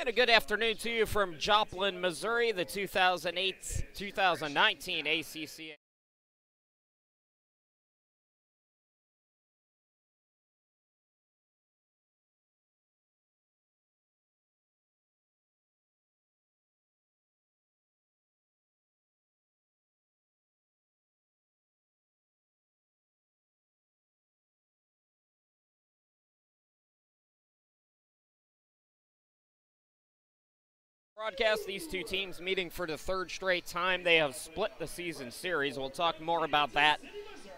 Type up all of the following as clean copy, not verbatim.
And a good afternoon to you from Joplin, Missouri, the 2019 ACCA. Broadcast, these two teams meeting for the third straight time. They have split the season series. We'll talk more about that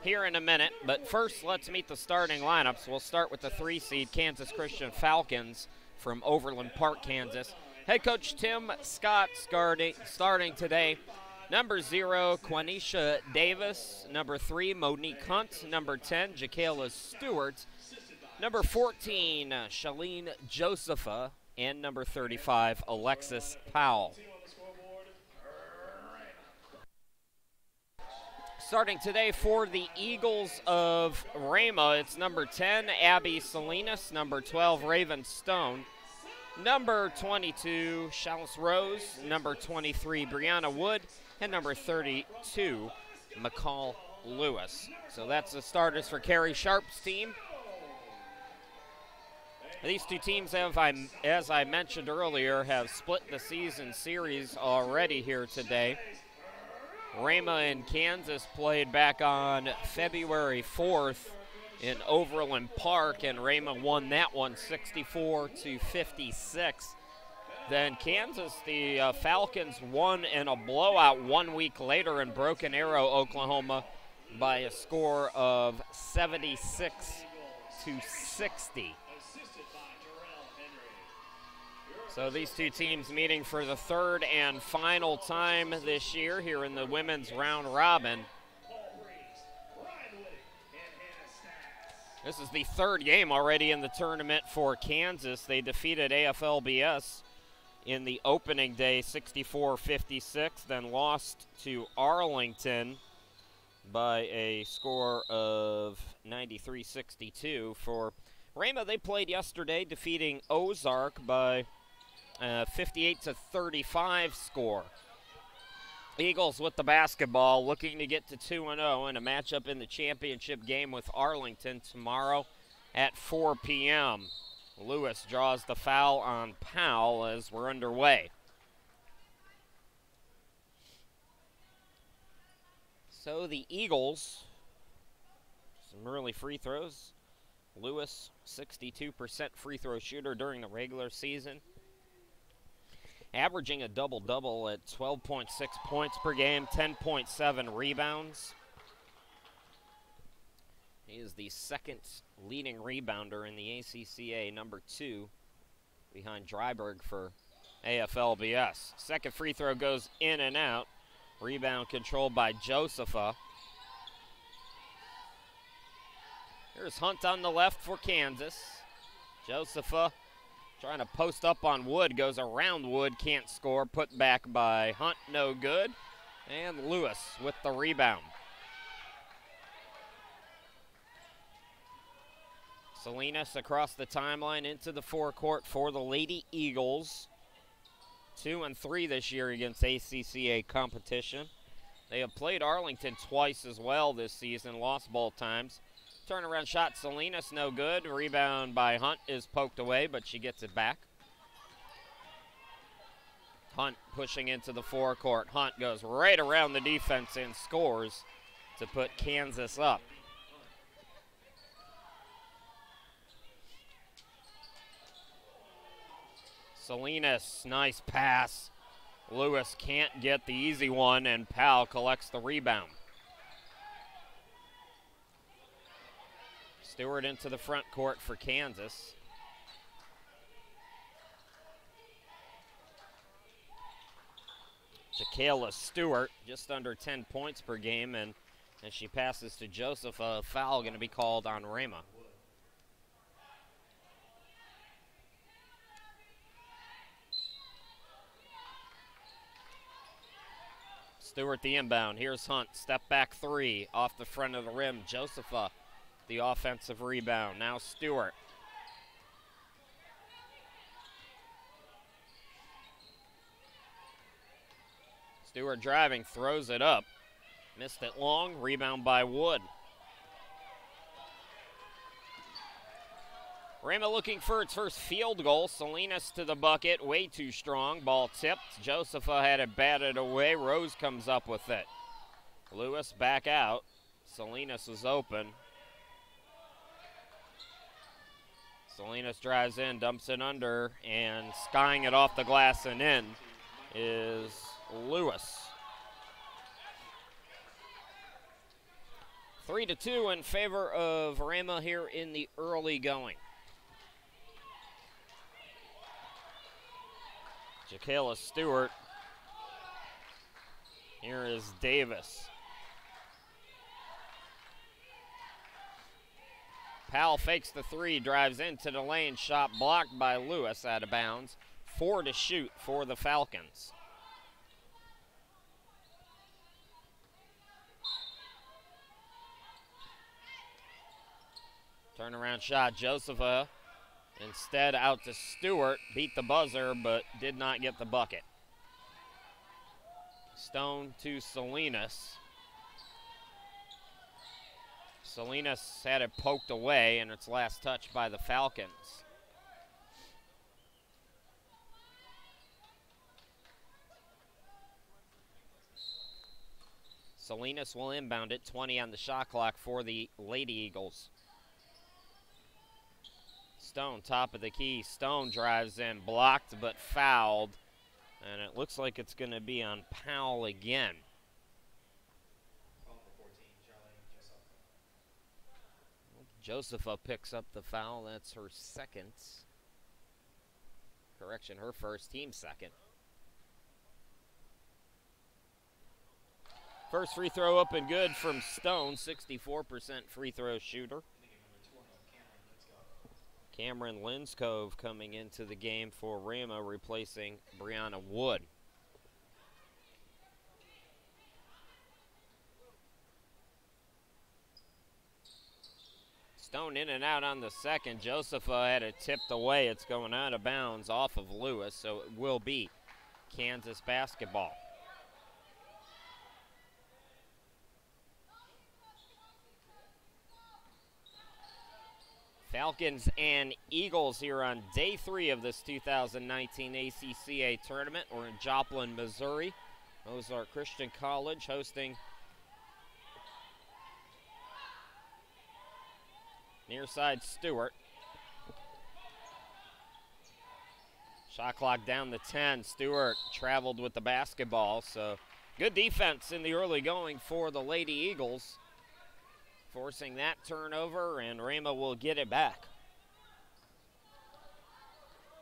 here in a minute. But first, let's meet the starting lineups. We'll start with the 3 seed Kansas Christian Falcons from Overland Park, Kansas. Head coach Tim Scott starting today. Number 0, Quanisha Davis. Number 3, Monique Hunt. Number 10, Jacayla Stewart. Number 14, Shalene Josepha. And number 35, Alexis Powell. Starting today for the Eagles of Rhema, it's number 10, Abby Salinas, number 12, Raven Stone, number 22, Chalice Rose, number 23, Brianna Wood, and number 32, McCall Lewis. So that's the starters for Carrie Sharp's team. These two teams have, as I mentioned earlier, have split the season series already here today. Rhema and Kansas played back on February 4th in Overland Park, and Rhema won that one 64-56. Then Kansas, the Falcons won in a blowout 1 week later in Broken Arrow, Oklahoma, by a score of 76-60. So these two teams meeting for the third and final time this year here in the women's round robin. This is the third game already in the tournament for Kansas. They defeated AFLBS in the opening day 64-56, then lost to Arlington by a score of 93-62. For Rhema, they played yesterday, defeating Ozark by 58-35 score. Eagles with the basketball, looking to get to 2-0 in a matchup in the championship game with Arlington tomorrow at 4 p.m. Lewis draws the foul on Powell as we're underway. So the Eagles, some early free throws. Lewis, 62% free throw shooter during the regular season, averaging a double-double at 12.6 points per game, 10.7 rebounds. He is the second leading rebounder in the ACCA, number 2, behind Dryberg for AFLBS. Second free throw goes in and out. Rebound controlled by Josepha. Here's Hunt on the left for Kansas. Josepha trying to post up on Wood, goes around Wood, can't score. Put back by Hunt, no good. And Lewis with the rebound. Salinas across the timeline into the forecourt for the Lady Eagles. 2-3 this year against ACCA competition. They have played Arlington twice as well this season, lost both times. Turnaround shot, Salinas, no good. Rebound by Hunt is poked away, but she gets it back. Hunt pushing into the forecourt. Hunt goes right around the defense and scores to put Kansas up. Salinas, nice pass. Lewis can't get the easy one, and Powell collects the rebound. Stewart into the front court for Kansas. Jacayla Stewart, just under 10 points per game, and as she passes to Joseph, a foul going to be called on Rhema. Stewart the inbound. Here's Hunt. Step back 3 off the front of the rim. Josepha the offensive rebound. Now Stewart. Stewart driving, throws it up. Missed it long, rebound by Wood. Rhema looking for its first field goal. Salinas to the bucket, way too strong. Ball tipped. Josepha had it batted away. Rose comes up with it. Lewis back out. Salinas is open. Salinas drives in, dumps it under, and skying it off the glass and in is Lewis. 3-2 in favor of Rhema here in the early going. Jacayla Stewart. Here is Davis. Powell fakes the three, drives into the lane, shot blocked by Lewis out of bounds. 4 to shoot for the Falcons. Turnaround shot, Josepha. Instead out to Stewart, beat the buzzer, but did not get the bucket. Stone to Salinas. Salinas had it poked away, and its last touch by the Falcons. Salinas will inbound it, 20 on the shot clock for the Lady Eagles. Stone, top of the key. Stone drives in, blocked but fouled. And it looks like it's going to be on Powell again. Josepha picks up the foul. That's her second. Correction, her first, team second. First free throw up and good from Stone, 64% free throw shooter. Cameron Linscove coming into the game for Rhema, replacing Brianna Wood. Stone in and out on the second. Josepha had it tipped away. It's going out of bounds off of Lewis, so it will be Kansas basketball. Falcons and Eagles here on day 3 of this 2019 ACCA tournament. We're in Joplin, Missouri. Ozark Christian College hosting near side Stewart. Shot clock down to 10. Stewart traveled with the basketball, so good defense in the early going for the Lady Eagles, forcing that turnover, and Rhema will get it back.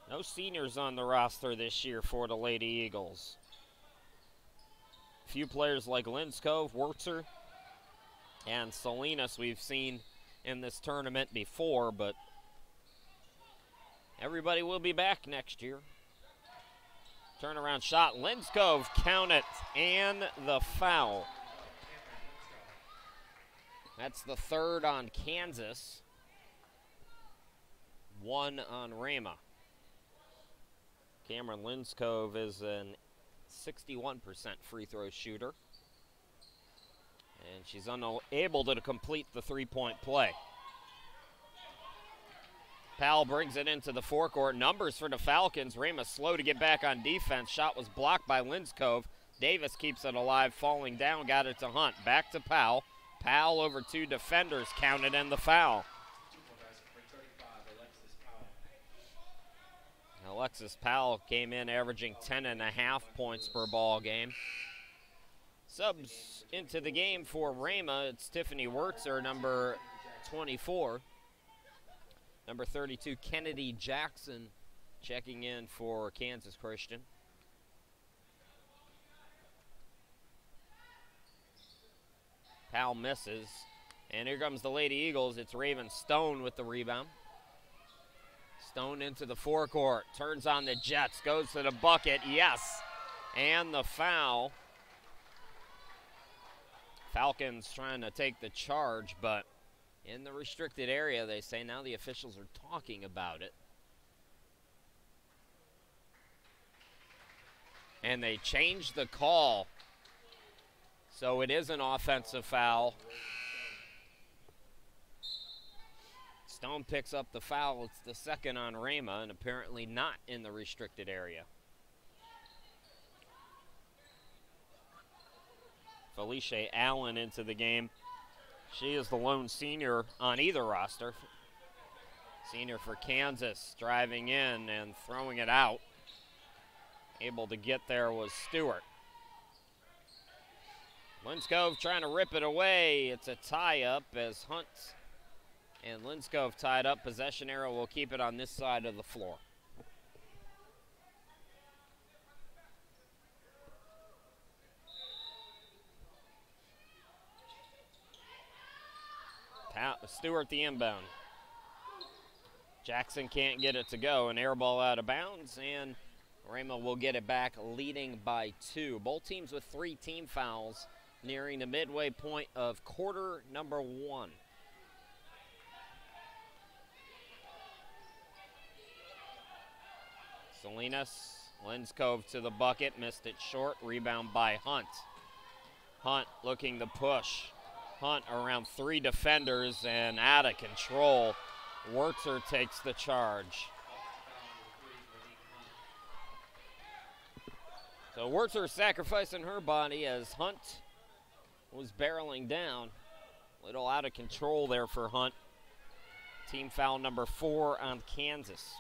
No seniors on the roster this year for the Lady Eagles. A few players like Linscove, Wurzer, and Salinas we've seen in this tournament before, but everybody will be back next year. Turnaround shot, Linscove, count it, and the foul. That's the third on Kansas, 1 on Rhema. Cameron Linscove is a 61% free throw shooter, and she's unable to complete the three-point play. Powell brings it into the forecourt. Numbers for the Falcons. Rhema slow to get back on defense. Shot was blocked by Linscove. Davis keeps it alive, falling down, got it to Hunt. Back to Powell. Powell over 2 defenders, counted, and the foul. Alexis Powell came in averaging 10.5 points per ball game. Subs into the game for Rhema. It's Tiffany Wurzer, number 24. Number 32, Kennedy Jackson, checking in for Kansas Christian. Powell misses. And here comes the Lady Eagles. It's Raven Stone with the rebound. Stone into the forecourt. Turns on the Jets. Goes to the bucket. Yes. And the foul. Falcons trying to take the charge, but in the restricted area, they say. Now the officials are talking about it. And they changed the call So it is an offensive foul. Stone picks up the foul. It's the second on Rhema, and apparently not in the restricted area. Felicia Allen into the game. She is the lone senior on either roster. Senior for Kansas, driving in and throwing it out. Able to get there was Stewart. Linskov trying to rip it away. It's a tie-up as Hunt and Linskov tied up. Possession arrow will keep it on this side of the floor. Stewart the inbound. Jackson can't get it to go. An air ball out of bounds, and Rhema will get it back, leading by 2. Both teams with 3 team fouls, nearing the midway point of quarter number 1. Salinas, Linskov to the bucket, missed it short, rebound by Hunt. Hunt looking to push. Hunt around 3 defenders and out of control. Wurtzer takes the charge. So Wurtzer sacrificing her body as Hunt was barreling down. Little out of control there for Hunt. Team foul number 4 on Kansas.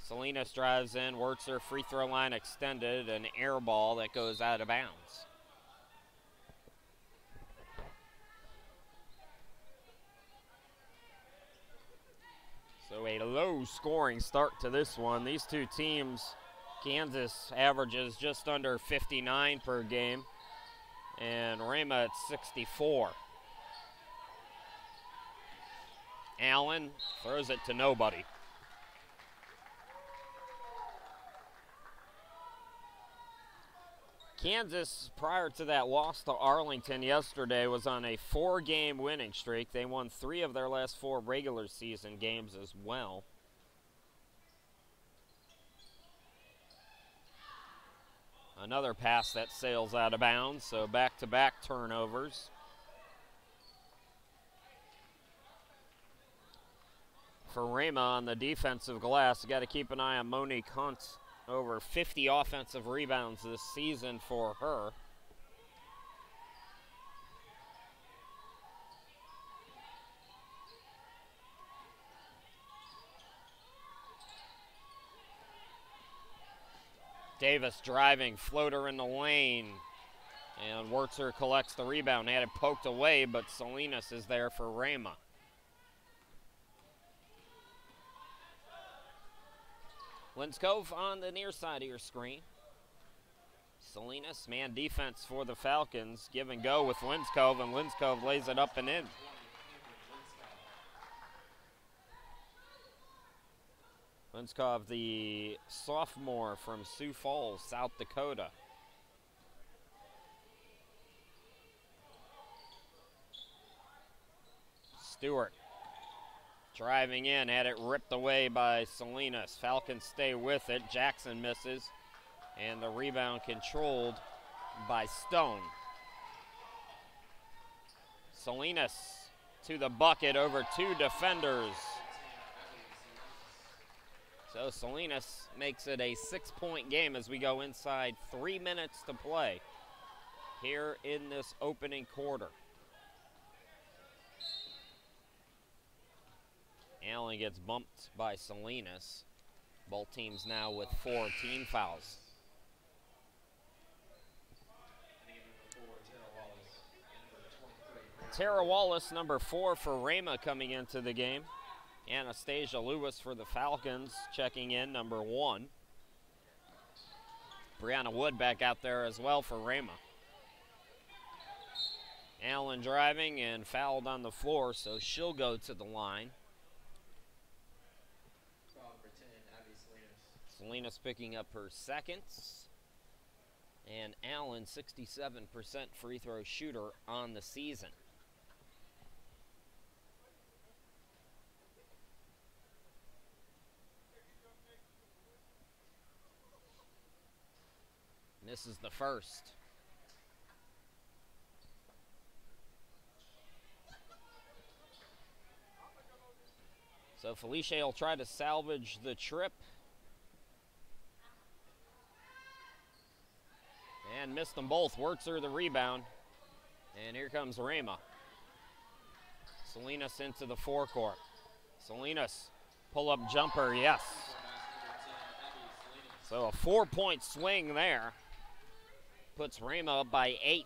Salinas drives in. Wurtzer free throw line extended. An air ball that goes out of bounds. So a low-scoring start to this one. These two teams, Kansas averages just under 59 per game, and Rhema at 64. Allen throws it to nobody. Kansas, prior to that loss to Arlington yesterday, was on a 4-game winning streak. They won 3 of their last 4 regular season games as well. Another pass that sails out of bounds, so back-to-back turnovers. For Rhema on the defensive glass, you got to keep an eye on Monique Hunt. Over 50 offensive rebounds this season for her. Davis driving, floater in the lane. And Wurtzer collects the rebound. Had it poked away, but Salinas is there for Rhema. Linskov on the near side of your screen. Salinas, man defense for the Falcons. Give and go with Linskov, and Linskov lays it up and in. Linskov, the sophomore from Sioux Falls, South Dakota. Stewart driving in, had it ripped away by Salinas. Falcons stay with it. Jackson misses, and the rebound controlled by Stone. Salinas to the bucket over 2 defenders. So Salinas makes it a 6-point game as we go inside 3 minutes to play here in this opening quarter. Allen gets bumped by Salinas. Both teams now with 4 team fouls. Tara Wallace, number 4 for Rhema, coming into the game. Anastasia Lewis for the Falcons checking in, number 1. Brianna Wood back out there as well for Rhema. Allen driving and fouled on the floor, so she'll go to the line. Salinas picking up her 2nd. And Allen, 67% free throw shooter on the season. And this is the first. So Felicia will try to salvage the trip. And missed them both. Wurtzer the rebound. And here comes Rhema. Salinas into the forecourt. Salinas, pull-up jumper, yes. So a 4-point swing there. Puts Rhema up by 8.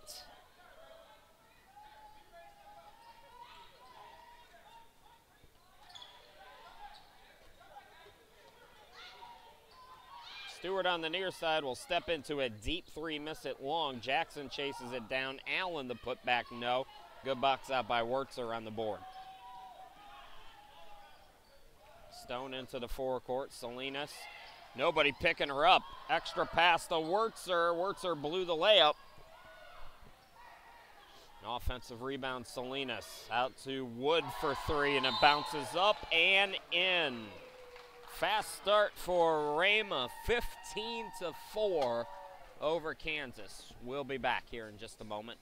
Stewart on the near side will step into a deep three, miss it long. Jackson chases it down. Allen the putback, no. Good box out by Wurtzer on the board. Stone into the forecourt. Salinas, nobody picking her up. Extra pass to Wurtzer. Wurtzer blew the layup. An offensive rebound, Salinas. Out to Wood for 3, and it bounces up and in. Fast start for Rhema, 15-4 over Kansas. We'll be back here in just a moment.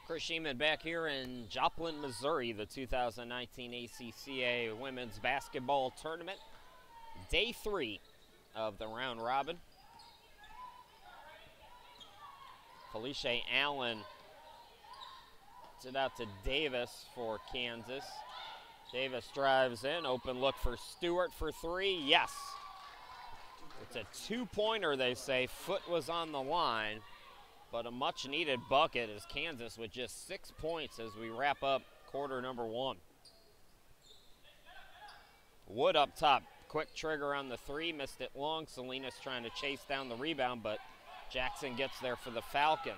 Chris Sheeman back here in Joplin, Missouri, the 2019 ACCA Women's Basketball Tournament. Day 3 of the round robin. Felicia Allen sent out to Davis for Kansas. Davis drives in, open look for Stewart for 3, yes. It's a 2-pointer, they say. Foot was on the line. But a much-needed bucket is Kansas with just 6 points as we wrap up quarter number 1. Wood up top. Quick trigger on the 3. Missed it long. Salinas trying to chase down the rebound, but Jackson gets there for the Falcons.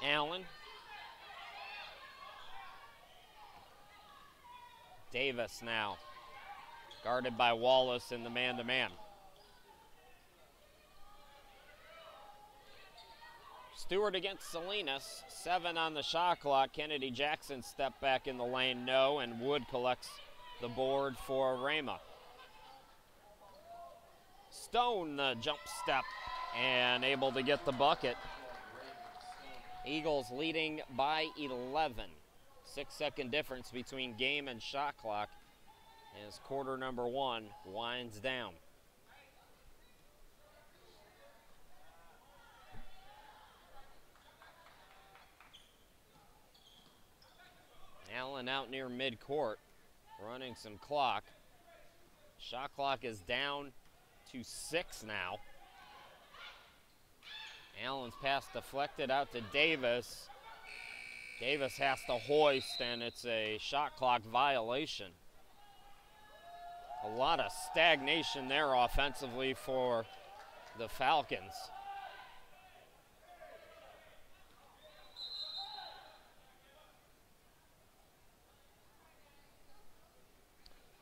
Allen. Davis now. Guarded by Wallace in the man-to-man. Stewart against Salinas, 7 on the shot clock. Kennedy Jackson stepped back in the lane, no, and Wood collects the board for Rhema. Stone the jump step and able to get the bucket. Eagles leading by 11. 6-second difference between game and shot clock as quarter number 1 winds down. Allen out near midcourt, running some clock. Shot clock is down to 6 now. Allen's pass deflected out to Davis. Davis has to hoist, and it's a shot clock violation. A lot of stagnation there offensively for the Falcons.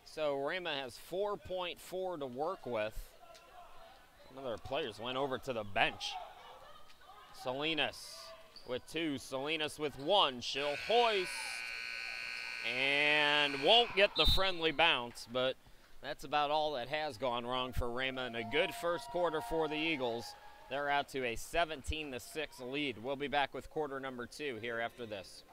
So Rhema has 4.4 to work with. Some of their players went over to the bench. Salinas with 2, Salinas with 1. She'll hoist and won't get the friendly bounce, but that's about all that has gone wrong for Rhema. And a good first quarter for the Eagles. They're out to a 17-6 lead. We'll be back with quarter number 2 here after this.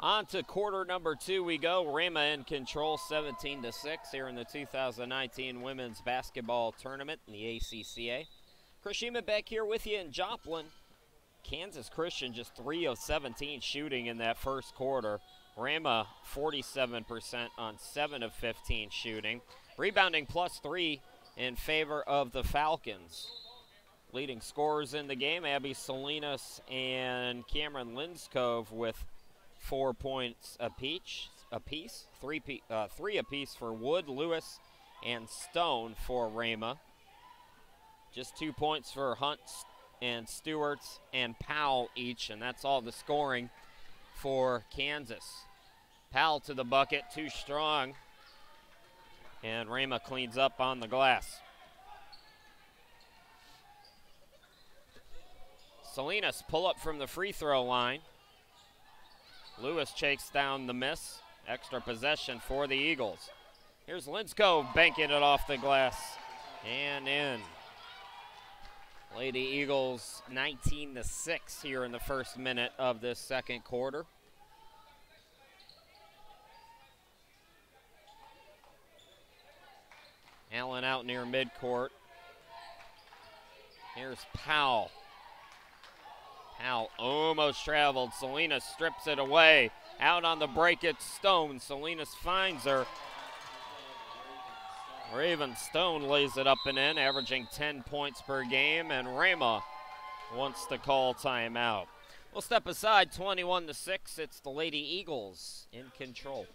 On to quarter number 2 we go. Rhema in control, 17-6 here in the 2019 Women's Basketball Tournament in the ACCA. Chris Sheeman back here with you in Joplin. Kansas Christian just 3 of 17 shooting in that first quarter. Rhema 47% on 7 of 15 shooting. Rebounding +3 in favor of the Falcons. Leading scorers in the game, Abby Salinas and Cameron Linscove with 4 points apiece. Three apiece for Wood, Lewis, and Stone for Rhema. Just 2 points for Hunt and Stewart and Powell each, and that's all the scoring for Kansas. Powell to the bucket, too strong, and Rhema cleans up on the glass. Salinas pull up from the free throw line. Lewis chased down the miss. Extra possession for the Eagles. Here's Linscove banking it off the glass and in. Lady Eagles 19-6 here in the first minute of this second quarter. Allen out near midcourt. Here's Powell. Powell almost traveled. Salinas strips it away. Out on the break, it's Stone. Salinas finds her. Raven Stone lays it up and in, averaging 10 points per game, and Rhema wants to call timeout. We'll step aside, 21-6. It's the Lady Eagles in control.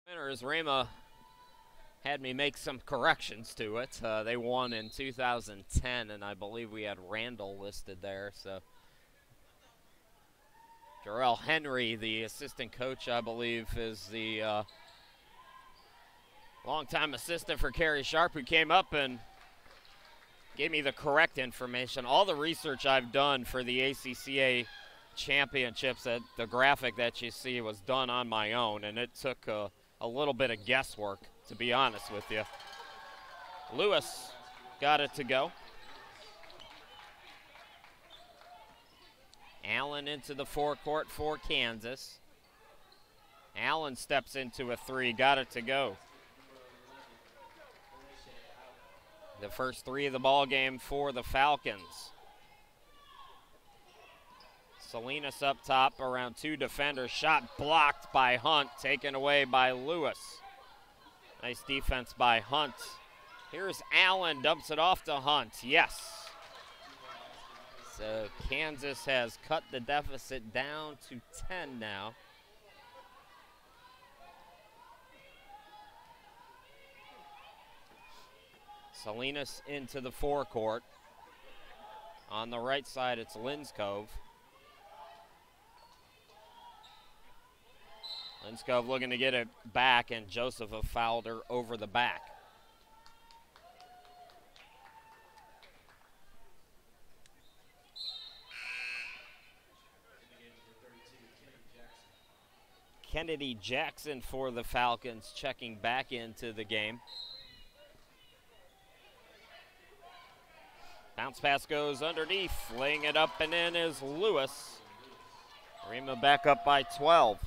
Winners, Rhema had me make some corrections to it. They won in 2010, and I believe we had Randall listed there. So Jarrell Henry, the assistant coach, I believe, is the longtime assistant for Carrie Sharp, who came up and gave me the correct information. All the research I've done for the ACCA championships, the graphic that you see was done on my own, and it took a little bit of guesswork, to be honest with you. Lewis got it to go. Allen into the forecourt for Kansas. Allen steps into a three, got it to go. The first three of the ball game for the Falcons. Salinas up top around 2 defenders. Shot blocked by Hunt, taken away by Lewis. Nice defense by Hunt. Here's Allen, dumps it off to Hunt. Yes. So Kansas has cut the deficit down to 10 now. Salinas into the forecourt. On the right side, it's Linscove. Linscove looking to get it back, and Joseph fouled her over the back. Kennedy Jackson for the Falcons checking back into the game. Bounce pass goes underneath. Laying it up and in is Lewis. Rhema back up by 12.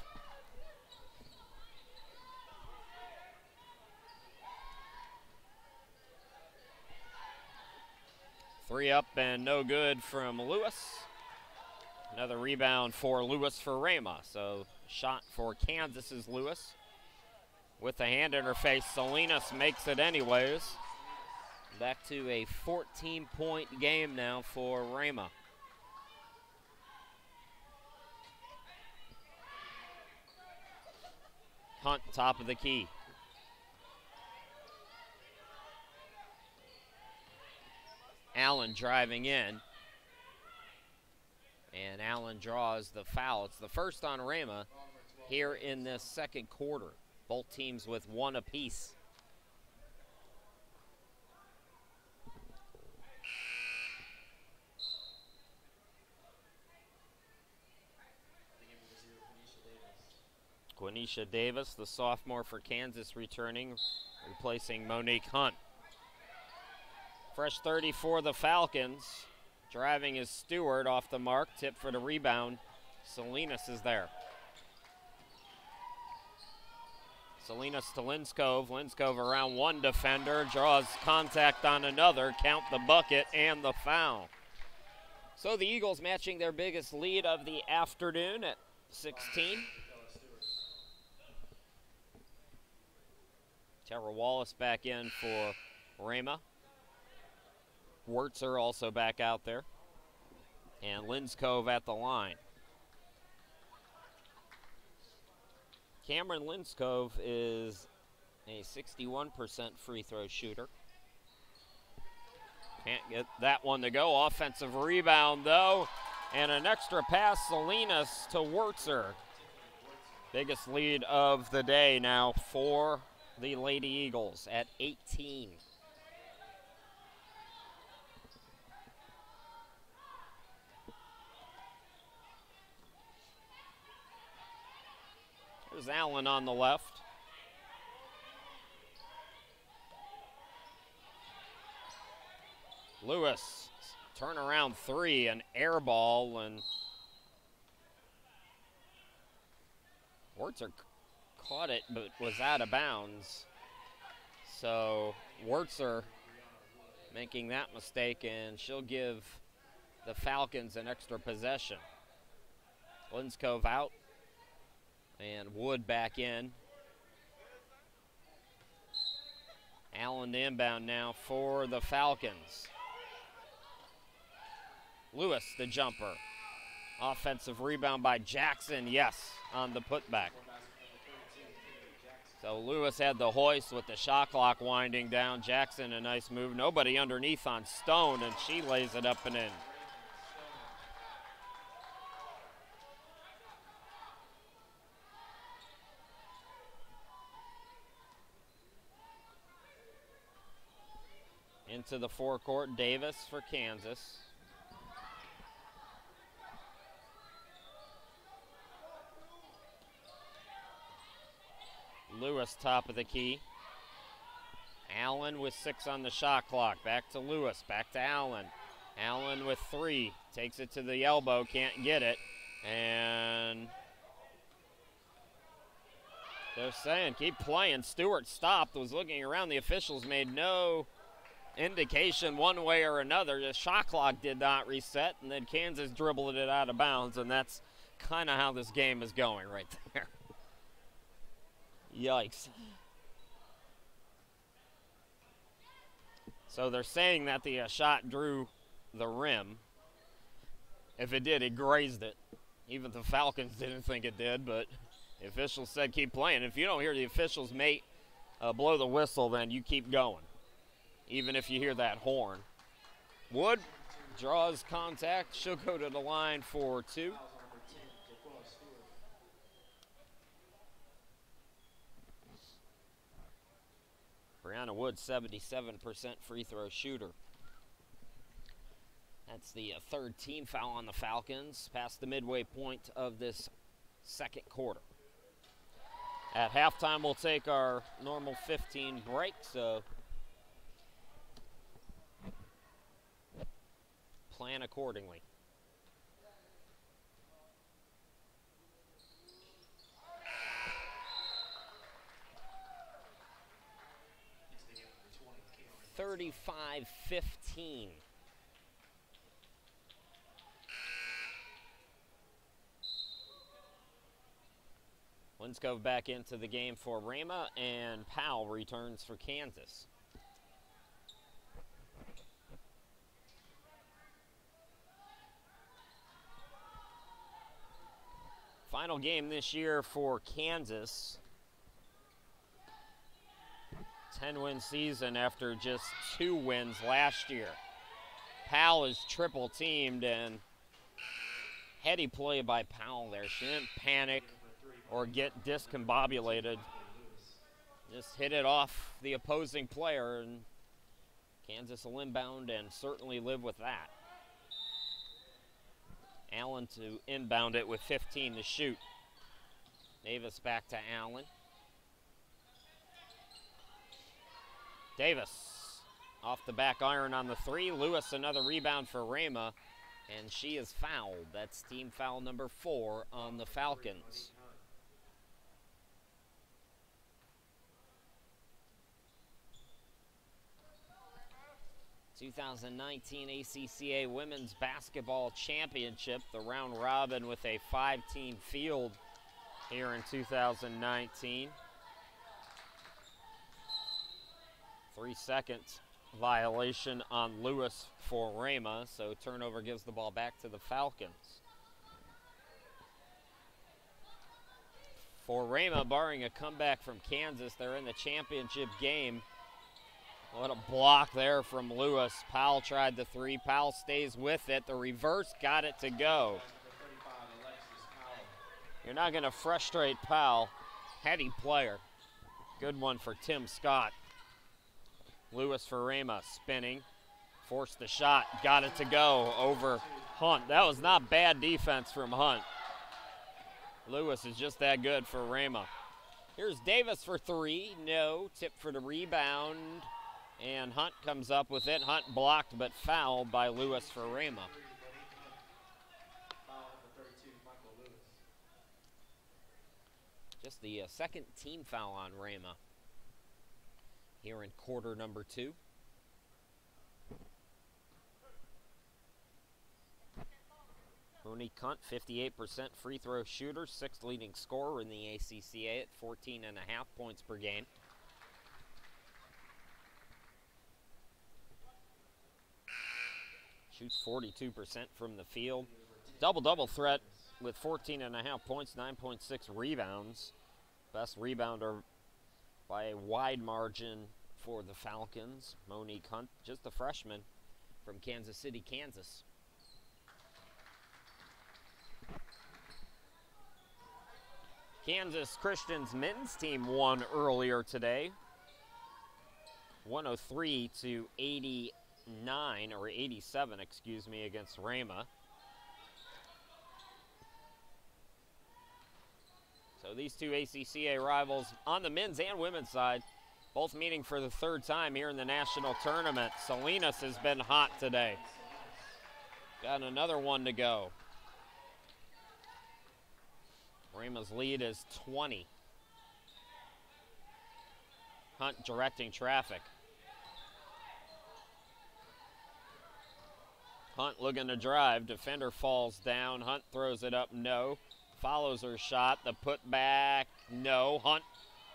Three up and no good from Lewis. Another rebound for Lewis for Rhema. So shot for Kansas is Lewis. With the hand in her face, Salinas makes it anyways. Back to a 14-point game now for Rhema. Hunt, top of the key. Allen driving in. And Allen draws the foul. It's the first on Rhema here in this second quarter. Both teams with one apiece. Quenisha Davis, the sophomore for Kansas, returning, replacing Monique Hunt. Fresh 30 for the Falcons. Driving is Stewart off the mark. Tip for the rebound. Salinas is there. Salinas to Linskov. Linskov around one defender. Draws contact on another. Count the bucket and the foul. So the Eagles matching their biggest lead of the afternoon at 16. Tara Wallace back in for Rhema. Wurtzer also back out there. And Linskov at the line. Cameron Linskov is a 61% free throw shooter. Can't get that one to go. Offensive rebound, though. And an extra pass, Salinas to Wurtzer. Biggest lead of the day now for the Lady Eagles at 18. There's Allen on the left. Lewis, turnaround three, an air ball, and Wurtzer caught it but was out of bounds. So Wurtzer making that mistake, and she'll give the Falcons an extra possession. Linskov out. And Wood back in. Allen inbound now for the Falcons. Lewis, the jumper. Offensive rebound by Jackson, yes, on the putback. So Lewis had the hoist with the shot clock winding down. Jackson, a nice move. Nobody underneath on Stone, and she lays it up and in. Into the forecourt, Davis for Kansas. Lewis top of the key. Allen with 6 on the shot clock. Back to Lewis, back to Allen. Allen with 3, takes it to the elbow, can't get it. And they're saying keep playing. Stewart stopped, was looking around. The officials made no indication one way or another. The shot clock did not reset, and then Kansas dribbled it out of bounds, and that's kind of how this game is going right there. Yikes. So they're saying that the shot drew the rim. If it did, it grazed it. Even the Falcons didn't think it did, but the officials said keep playing. If you don't hear the officials blow the whistle, then you keep going, even if you hear that horn. Wood draws contact. She'll go to the line for 2. Brianna Wood, 77% free throw shooter. That's the third team foul on the Falcons, past the midway point of this second quarter. At halftime, we'll take our normal 15 break, so plan accordingly. (35-15). Linskov back into the game for Rhema, and Powell returns for Kansas. Final game this year for Kansas. 10-win season after just 2 wins last year. Powell is triple teamed, and heady play by Powell there. She didn't panic or get discombobulated. Just hit it off the opposing player, and Kansas will inbound and certainly live with that. Allen to inbound it with 15 to shoot. Davis back to Allen. Davis off the back iron on the three. Lewis another rebound for Rhema, and she is fouled. That's team foul number 4 on the Falcons. '19 ACCA Women's Basketball Championship, the round robin with a 5-team field here in 2019. 3-second violation on Lewis for Rhema, so turnover gives the ball back to the Falcons. For Rhema, barring a comeback from Kansas, they're in the championship game. What a block there from Lewis. Powell tried the three. Powell stays with it. The reverse got it to go. You're not going to frustrate Powell. Heady player. Good one for Tim Scott. Lewis for Rhema, spinning. Forced the shot. Got it to go over Hunt. That was not bad defense from Hunt. Lewis is just that good for Rhema. Here's Davis for three. No. Tip for the rebound. And Hunt comes up with it. Hunt blocked but fouled by Lewis for Rhema. Just the second team foul on Rhema here in quarter number 2. Monique Hunt, 58% free throw shooter, 6th leading scorer in the ACCA at 14.5 points per game. Shoots 42% from the field. Double-double threat with 14.5 points, 9.6 rebounds. Best rebounder by a wide margin for the Falcons. Monique Hunt, just a freshman from Kansas City, Kansas. Kansas Christian's men's team won earlier today. 103 to 89, or 87, excuse me, against Rhema. So these two ACCA rivals on the men's and women's side, both meeting for the 3rd time here in the national tournament. Salinas has been hot today. Got another one to go. Rhema's lead is 20. Hunt directing traffic. Hunt looking to drive. Defender falls down. Hunt throws it up. No. Follows her shot. The putback. No. Hunt,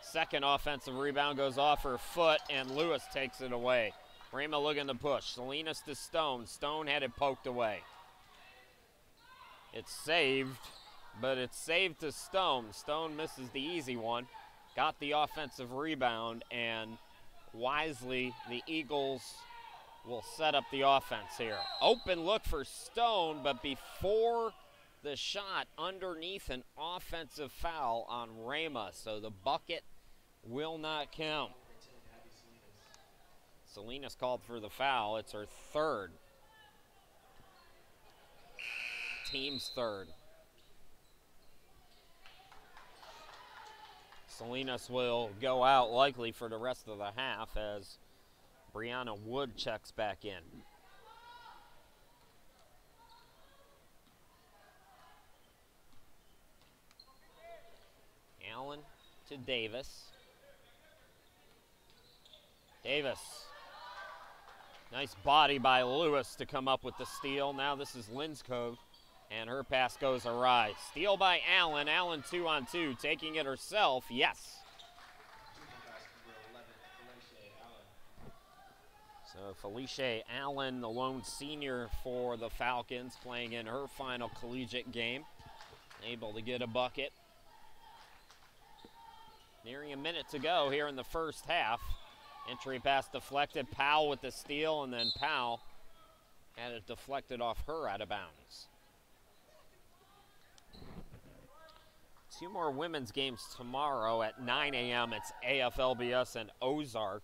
second offensive rebound, goes off her foot, and Lewis takes it away. Rhema looking to push. Salinas to Stone. Stone had it poked away. It's saved, but it's saved to Stone. Stone misses the easy one. Got the offensive rebound, and wisely the Eagles will set up the offense here. Open look for Stone, but before the shot, underneath an offensive foul on Rhema, so the bucket will not count. Salinas called for the foul. It's her 3rd. Team's 3rd. Salinas will go out likely for the rest of the half as Brianna Wood checks back in. Allen to Davis. Davis. Nice body by Lewis to come up with the steal. Now this is Linscove, and her pass goes awry. Steal by Allen. Allen 2-on-2, taking it herself. Yes. So Felicia Allen, the lone senior for the Falcons, playing in her final collegiate game, able to get a bucket. Nearing a minute to go here in the first half. Entry pass deflected. Powell with the steal, and then Powell Had it deflected off her out of bounds. 2 more women's games tomorrow at 9 a.m. It's AFLBS and Ozark.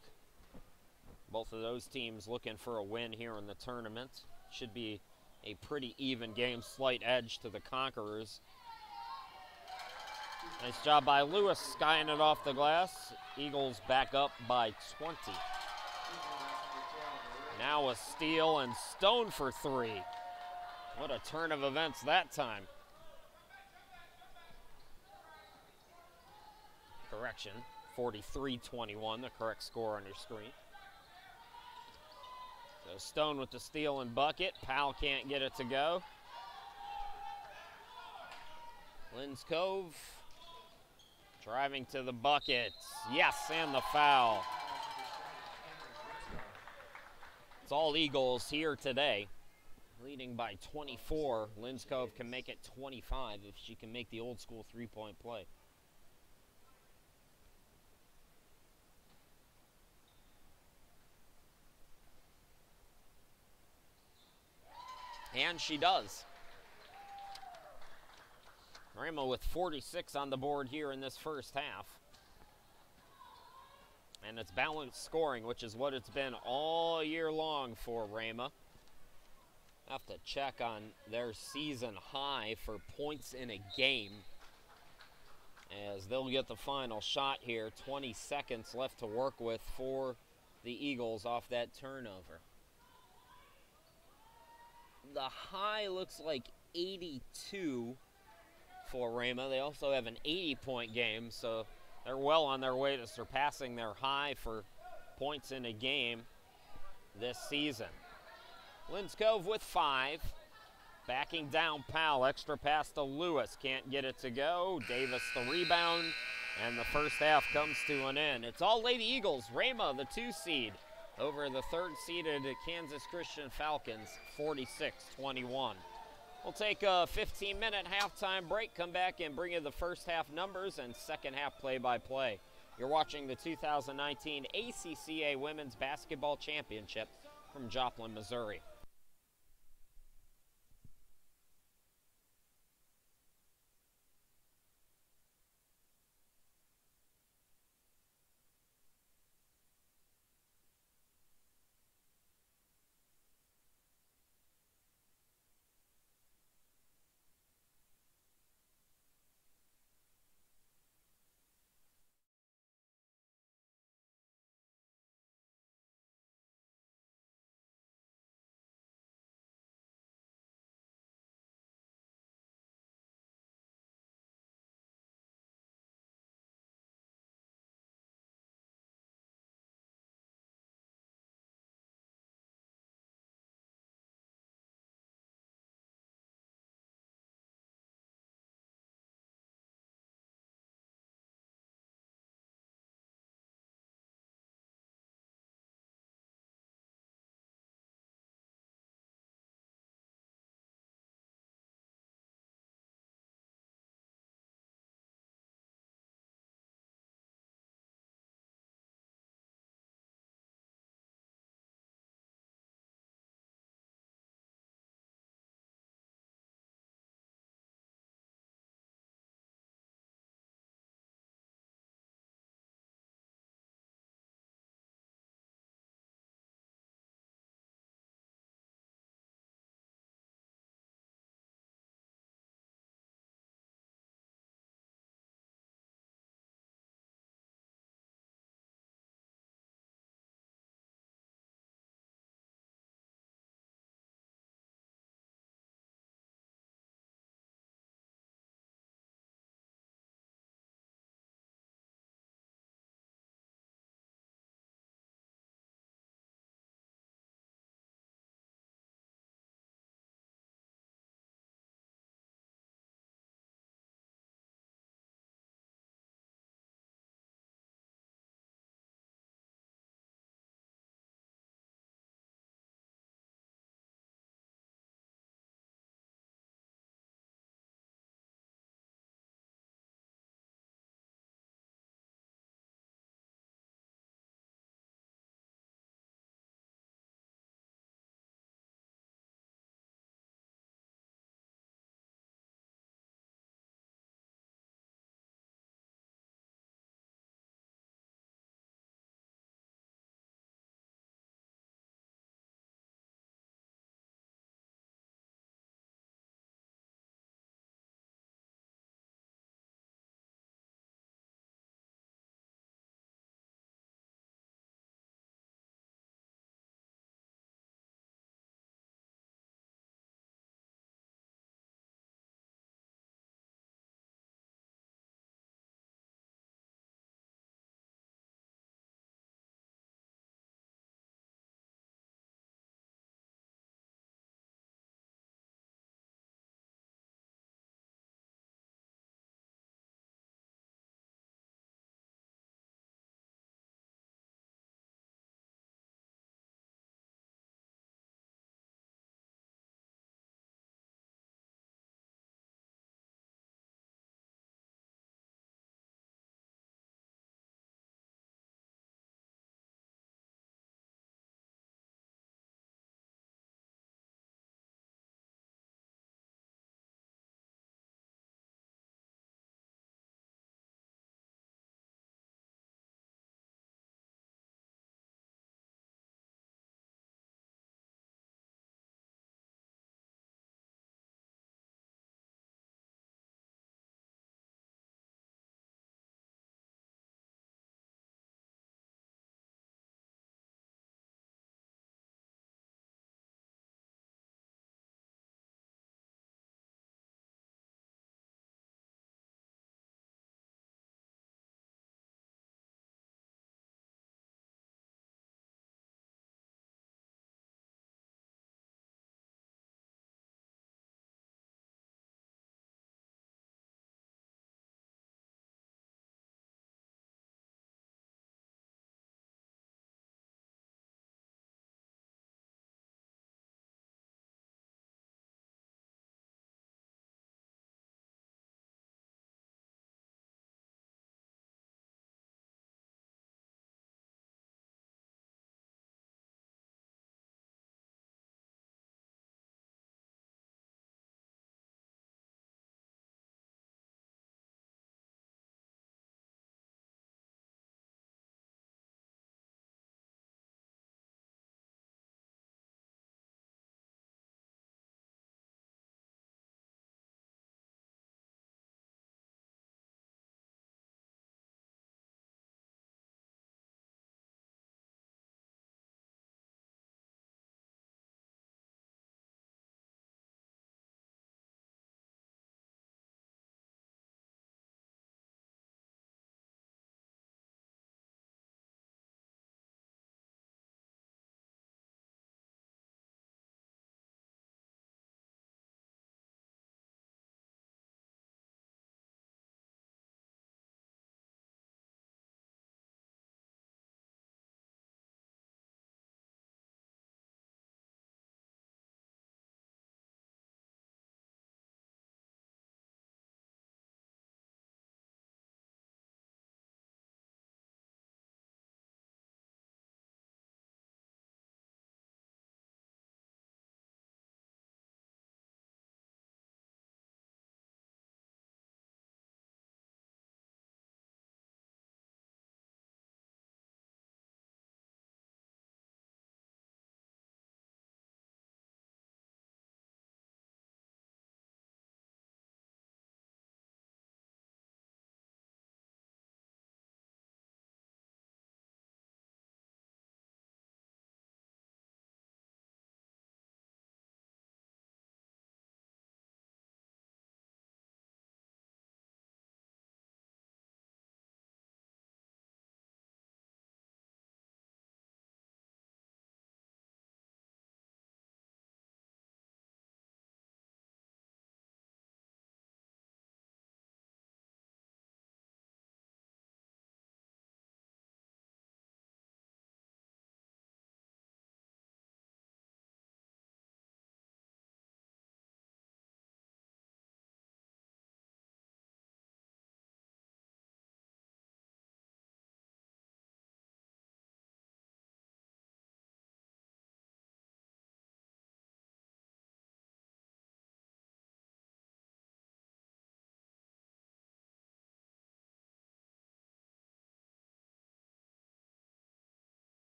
Both of those teams looking for a win here in the tournament. Should be a pretty even game, slight edge to the Conquerors. Nice job by Lewis, skying it off the glass. Eagles back up by 20. Now a steal and Stone for 3. What a turn of events that time. Correction, 43-21, the correct score on your screen. So Stone with the steal and bucket. Powell can't get it to go. Lynn's Cove driving to the bucket. Yes, and the foul. It's all Eagles here today. Leading by 24. Lynn's Cove can make it 25 if she can make the old school three-point play. And she does. Rhema with 46 on the board here in this first half. And it's balanced scoring, which is what it's been all year long for Rhema. Have to check on their season high for points in a game, as they'll get the final shot here. 20 seconds left to work with for the Eagles off that turnover. The high looks like 82 for Rhema. They also have an 80-point game, so they're well on their way to surpassing their high for points in a game this season. Lynn's Cove with 5. Backing down Powell. Extra pass to Lewis. Can't get it to go. Davis the rebound. And the first half comes to an end. It's all Lady Eagles. Rhema, the 2 seed, over the 3rd-seeded Kansas Christian Falcons, 46-21. We'll take a 15-minute halftime break, come back and bring you the first half numbers and second half play-by-play. You're watching the 2019 ACCA Women's Basketball Championship from Joplin, Missouri.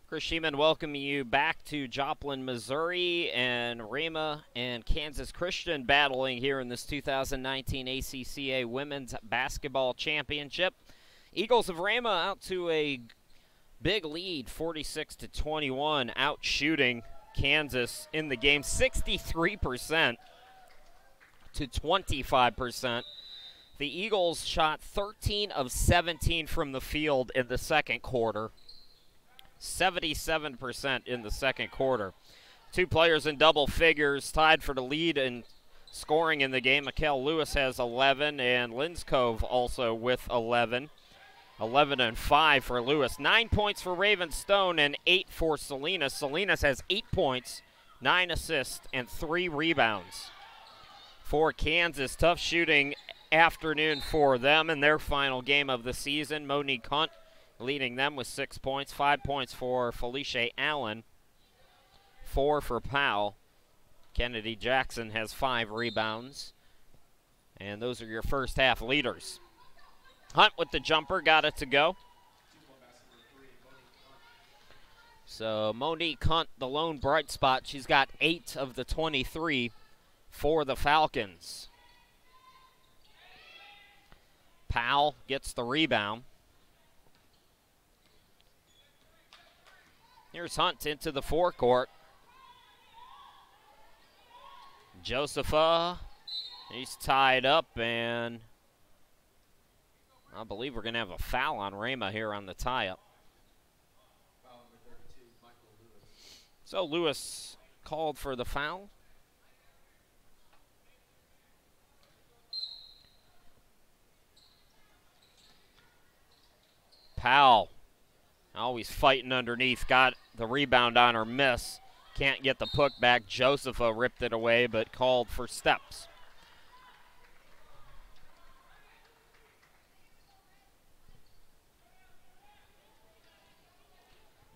Chris Sheeman welcoming you back to Joplin, Missouri, and Rhema and Kansas Christian battling here in this 2019 ACCA Women's Basketball Championship. Eagles of Rhema out to a big lead, 46-21, out shooting Kansas in the game, 63% to 25%. The Eagles shot 13 of 17 from the field in the second quarter. 77% in the second quarter. Two players in double figures tied for the lead in scoring in the game. Mikal Lewis has 11, and Linskov also with 11. 11 and 5 for Lewis. 9 points for Raven Stone and 8 for Salinas. Salinas has 8 points, 9 assists, and 3 rebounds. For Kansas, tough shooting afternoon for them in their final game of the season. Monique Hunt leading them with 6 points, 5 points for Felicia Allen, 4 for Powell. Kennedy Jackson has 5 rebounds. And those are your first half leaders. Hunt with the jumper, got it to go. So Monique Hunt, the lone bright spot. She's got 8 of the 23 for the Falcons. Powell gets the rebound. Here's Hunt into the forecourt. Josepha, he's tied up, and I believe we're going to have a foul on Rhema here on the tie-up. So Lewis called for the foul. Powell, always fighting underneath, got the rebound on her miss. Can't get the puck back. Josepha ripped it away, but called for steps.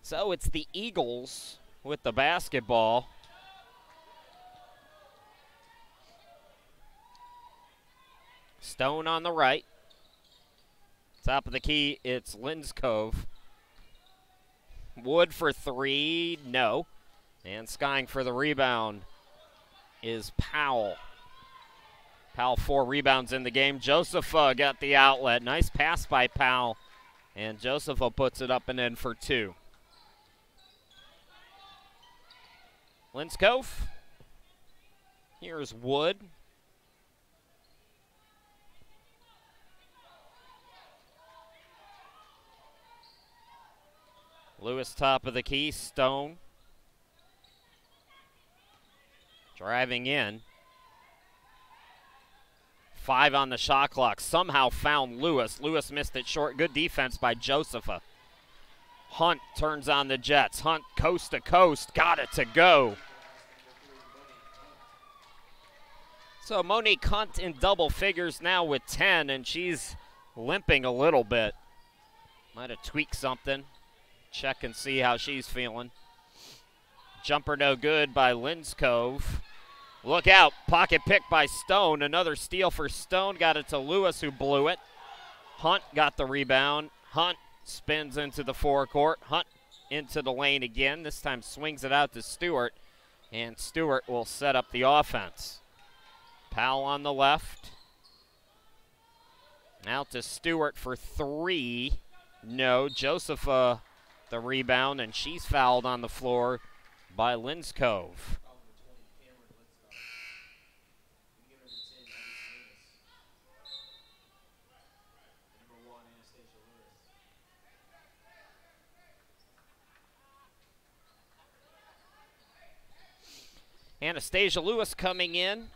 So it's the Eagles with the basketball. Stone on the right. Top of the key, it's Linskov. Wood for 3, no. And skying for the rebound is Powell. Powell 4 rebounds in the game. Josepha got the outlet. Nice pass by Powell. And Josepha puts it up and in for 2. Linskov. Here's Wood. Lewis top of the key. Stone. Driving in. 5 on the shot clock. Somehow found Lewis. Lewis missed it short. Good defense by Josepha. Hunt turns on the Jets. Hunt coast to coast. Got it to go. So Monique Hunt in double figures now with 10, and she's limping a little bit. Might have tweaked something. Check and see how she's feeling. Jumper no good by Linskov. Look out, pocket pick by Stone. Another steal for Stone. Got it to Lewis, who blew it. Hunt got the rebound. Hunt spins into the forecourt. Hunt into the lane again. This time swings it out to Stewart, and Stewart will set up the offense. Powell on the left. Out to Stewart for 3. No, Josepha the rebound, and she's fouled on the floor by Linskov. Anastasia Lewis coming in.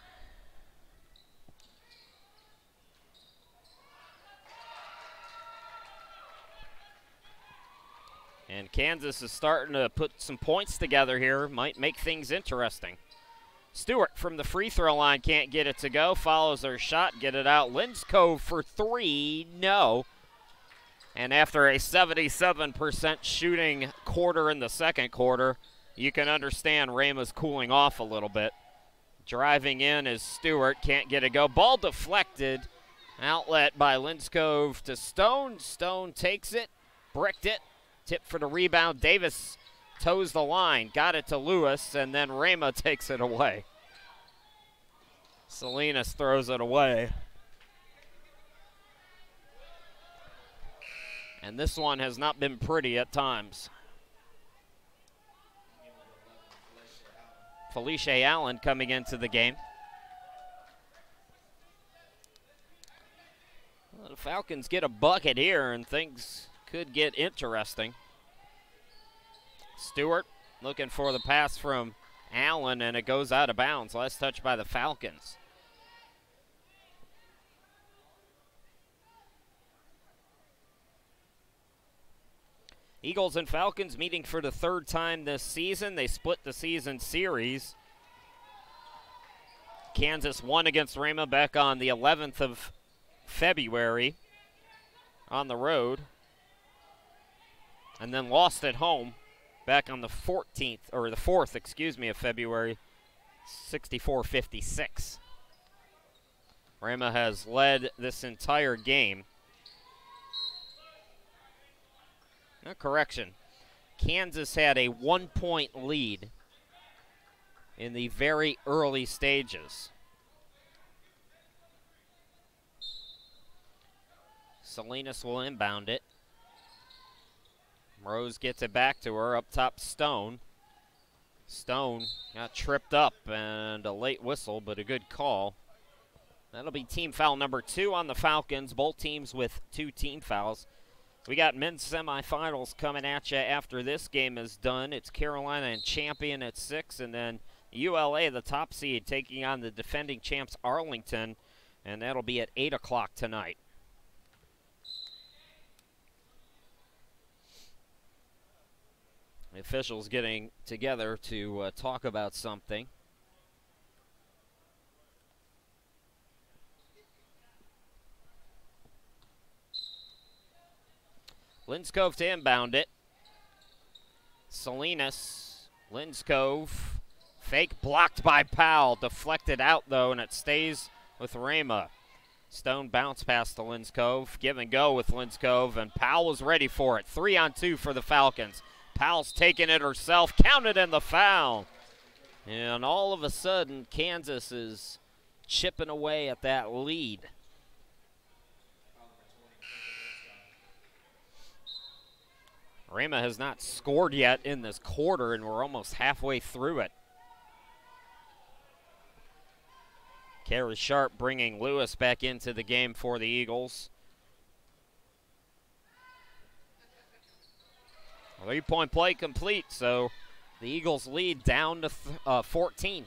And Kansas is starting to put some points together here. Might make things interesting. Stewart from the free throw line can't get it to go. Follows her shot, get it out. Linskov for 3, no. And after a 77% shooting quarter in the second quarter, you can understand Rhema's cooling off a little bit. Driving in is Stewart, can't get it go. Ball deflected. Outlet by Linskov to Stone. Stone takes it, bricked it. Tip for the rebound. Davis toes the line, got it to Lewis, and then Rhema takes it away. Salinas throws it away. And this one has not been pretty at times. Felicia Allen coming into the game. Well, the Falcons get a bucket here, and things could get interesting. Stewart looking for the pass from Allen, and it goes out of bounds. Last touch by the Falcons. Eagles and Falcons meeting for the third time this season. They split the season series. Kansas won against Rhema back on the 11th of February on the road, and then lost at home back on the 14th, or the 4th, excuse me, of February, 64-56. Rhema has led this entire game. No, correction. Kansas had a 1-point lead in the very early stages. Salinas will inbound it. Rose gets it back to her. Up top, Stone. Stone got tripped up, and a late whistle, but a good call. That'll be team foul number 2 on the Falcons. Both teams with 2 team fouls. We got men's semifinals coming at you after this game is done. It's Carolina and Champion at 6, and then ULA, the top seed, taking on the defending champs Arlington, and that'll be at 8 o'clock tonight. The officials getting together to talk about something. Linscove to inbound it. Salinas, Linscove, fake blocked by Powell, deflected out though, and it stays with Rhema. Stone bounce past to Linscove, give and go with Linscove, and Powell was ready for it. 3-on-2 for the Falcons. Powell's taking it herself, counted in the foul. And all of a sudden, Kansas is chipping away at that lead. Rhema has not scored yet in this quarter, and we're almost halfway through it. Carrie Sharp bringing Lewis back into the game for the Eagles. 3-point play complete, so the Eagles lead down to 14.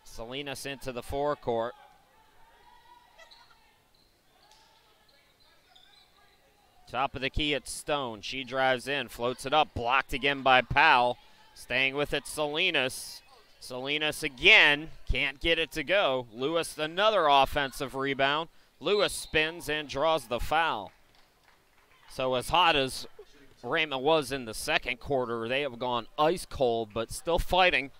Salinas into the forecourt. Top of the key, it's Stone. She drives in, floats it up, blocked again by Powell. Staying with it, Salinas. Salinas again, can't get it to go. Lewis, another offensive rebound. Lewis spins and draws the foul. So as hot as Rhema was in the second quarter, they have gone ice cold, but still fighting.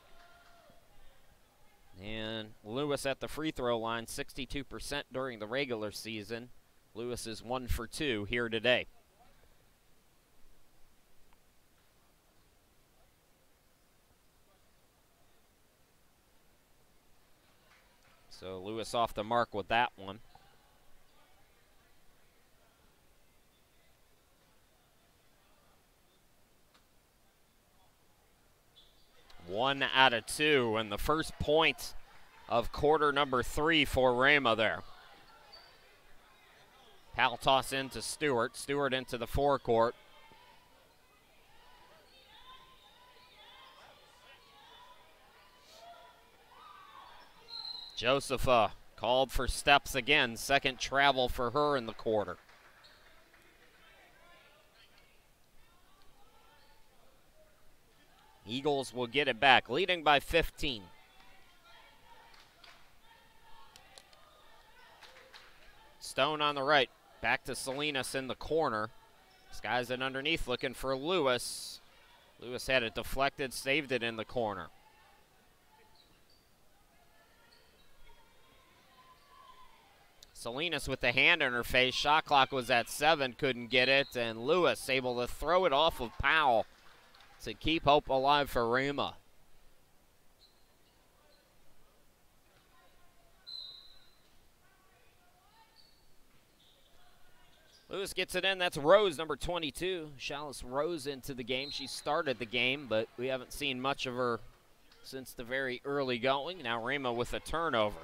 And Lewis at the free throw line, 62% during the regular season. Lewis is 1 for 2 here today. So Lewis off the mark with that one. One out of 2, and the first point of quarter number 3 for Rhema there. Powell toss into Stewart. Stewart into the forecourt. Josepha called for steps again. Second travel for her in the quarter. Eagles will get it back, leading by 15. Stone on the right. Back to Salinas in the corner. Skies it underneath, looking for Lewis. Lewis had it deflected, saved it in the corner. Salinas with the hand in her face. Shot clock was at 7, couldn't get it, and Lewis able to throw it off of Powell to keep hope alive for Rhema. Lewis gets it in. That's Rose, number 22. Chalice Rose into the game. She started the game, but we haven't seen much of her since the very early going. Now Rhema with a turnover.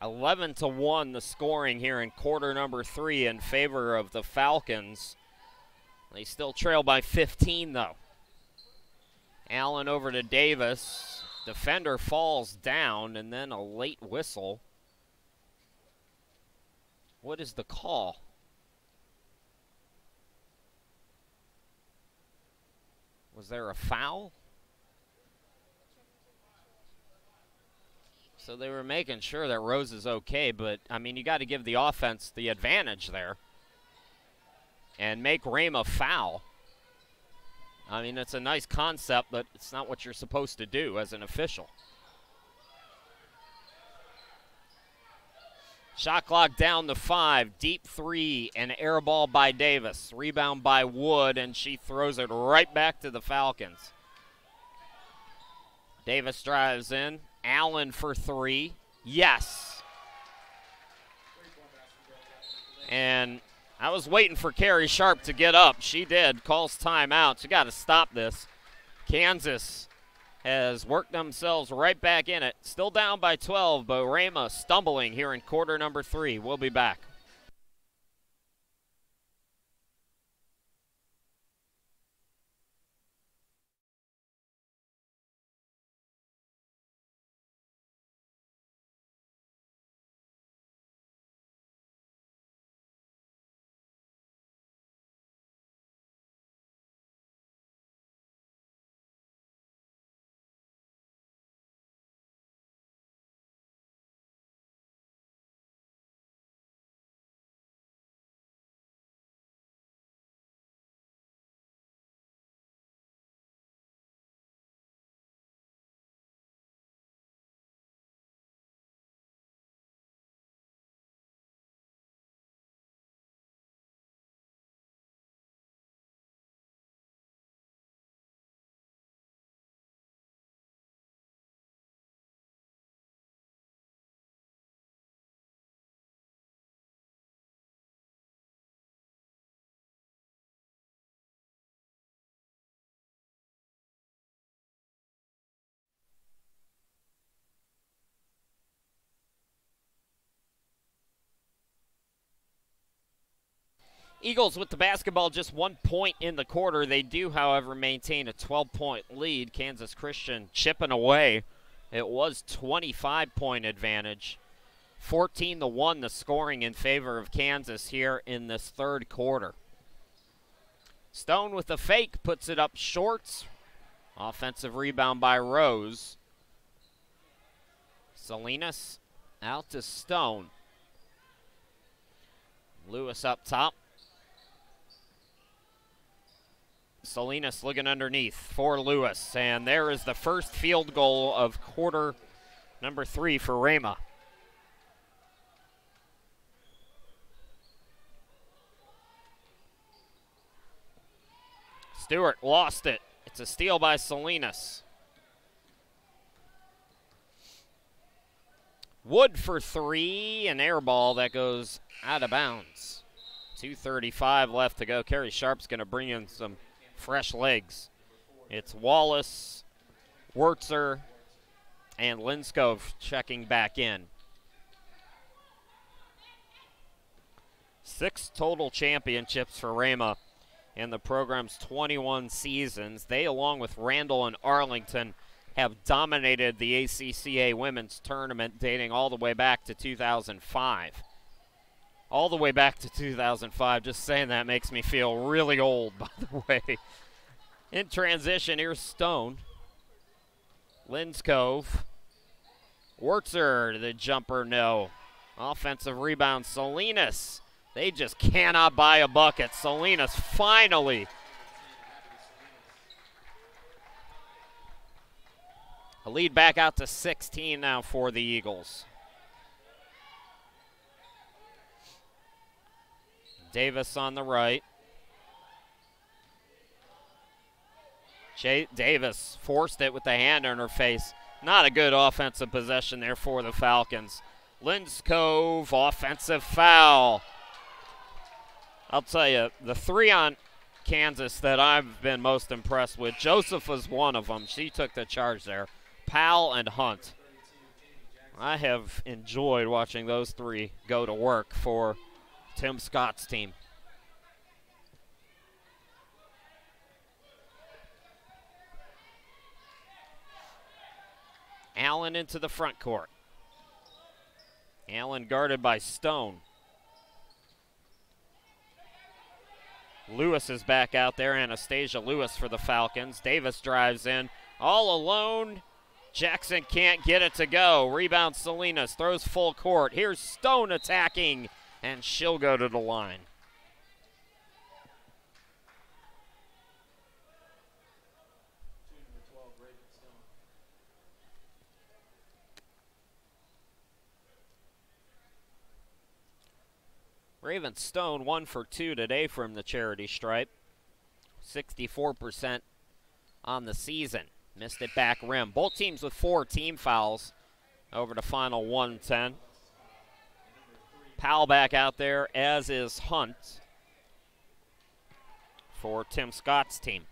(11-1) the scoring here in quarter number 3 in favor of the Falcons. They still trail by 15, though. Allen over to Davis. Defender falls down, and then a late whistle. What is the call? Was there a foul? So they were making sure that Rose is okay, but, I mean, you got to give the offense the advantage there and make Rhema foul. I mean, it's a nice concept, but it's not what you're supposed to do as an official. Shot clock down to 5. Deep 3, an air ball by Davis. Rebound by Wood, and she throws it right back to the Falcons. Davis drives in. Allen for 3. Yes. And I was waiting for Carrie Sharp to get up. She did. Calls timeout. She got to stop this. Kansas has worked themselves right back in it. Still down by 12, but Rhema stumbling here in quarter number 3. We'll be back. Eagles with the basketball, just 1 point in the quarter. They do, however, maintain a 12-point lead. Kansas Christian chipping away. It was 25-point advantage. 14-1 the scoring in favor of Kansas here in this third quarter. Stone with the fake, puts it up short. Offensive rebound by Rose. Salinas out to Stone. Lewis up top. Salinas looking underneath for Lewis, and there is the first field goal of quarter number 3 for Rhema. Stewart lost it. It's a steal by Salinas. Wood for 3, an air ball that goes out of bounds. 2:35 left to go. Carrie Sharp's going to bring in some fresh legs. It's Wallace, Wurtzer, and Linskov checking back in. 6 total championships for Rhema in the program's 21 seasons. They, along with Randall and Arlington, have dominated the ACCA women's tournament dating all the way back to 2005. All the way back to 2005. Just saying that makes me feel really old, by the way. In transition, here's Stone. Linskov. Wurtzer, the jumper, no. Offensive rebound, Salinas. They just cannot buy a bucket. Salinas finally A lead back out to 16 now for the Eagles. Davis on the right. Davis forced it with the hand on her face. Not a good offensive possession there for the Falcons. Linscove, offensive foul. I'll tell you, the three on Kansas that I've been most impressed with, Joseph was one of them. She took the charge there. Powell and Hunt. I have enjoyed watching those three go to work for Tim Scott's team. Allen into the front court. Allen guarded by Stone. Lewis is back out there. Anastasia Lewis for the Falcons. Davis drives in. All alone. Jackson can't get it to go. Rebound Salinas. Throws full court. Here's Stone attacking. And she'll go to the line. Raven Stone 1 for 2 today from the charity stripe. 64% on the season. Missed it back rim. Both teams with 4 team fouls over the final 110. Powell back out there, as is Hunt for Tim Scott's team.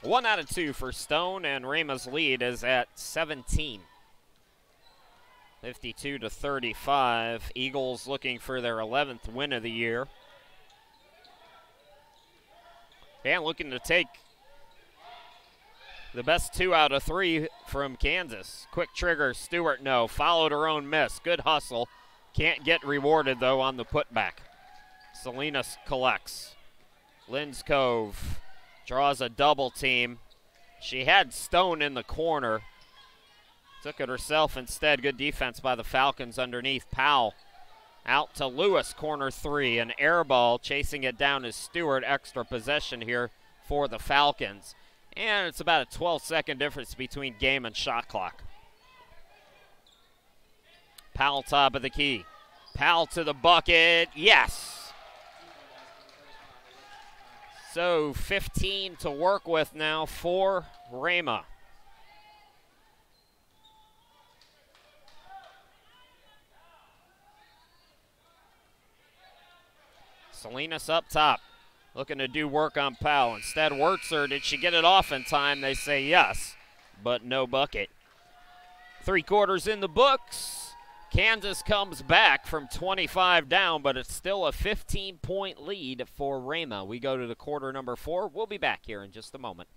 One out of 2 for Stone, and Rhema's lead is at 17. 52-35. Eagles looking for their 11th win of the year. And looking to take the best 2 out of 3 from Kansas. Quick trigger, Stewart no. Followed her own miss. Good hustle. Can't get rewarded, though, on the putback. Salinas collects. Linscove draws a double team. She had Stone in the corner. Took it herself instead. Good defense by the Falcons underneath. Powell out to Lewis, corner 3. An air ball, chasing it down is Stewart. Extra possession here for the Falcons. And it's about a 12-second difference between game and shot clock. Powell top of the key. Powell to the bucket. Yes! So 15 to work with now for Rhema. Salinas up top, looking to do work on Powell. Instead, Wurtzer, did she get it off in time? They say yes, but no bucket. 3 quarters in the books. Kansas comes back from 25 down, but it's still a 15-point lead for Rhema. We go to the quarter number 4. We'll be back here in just a moment.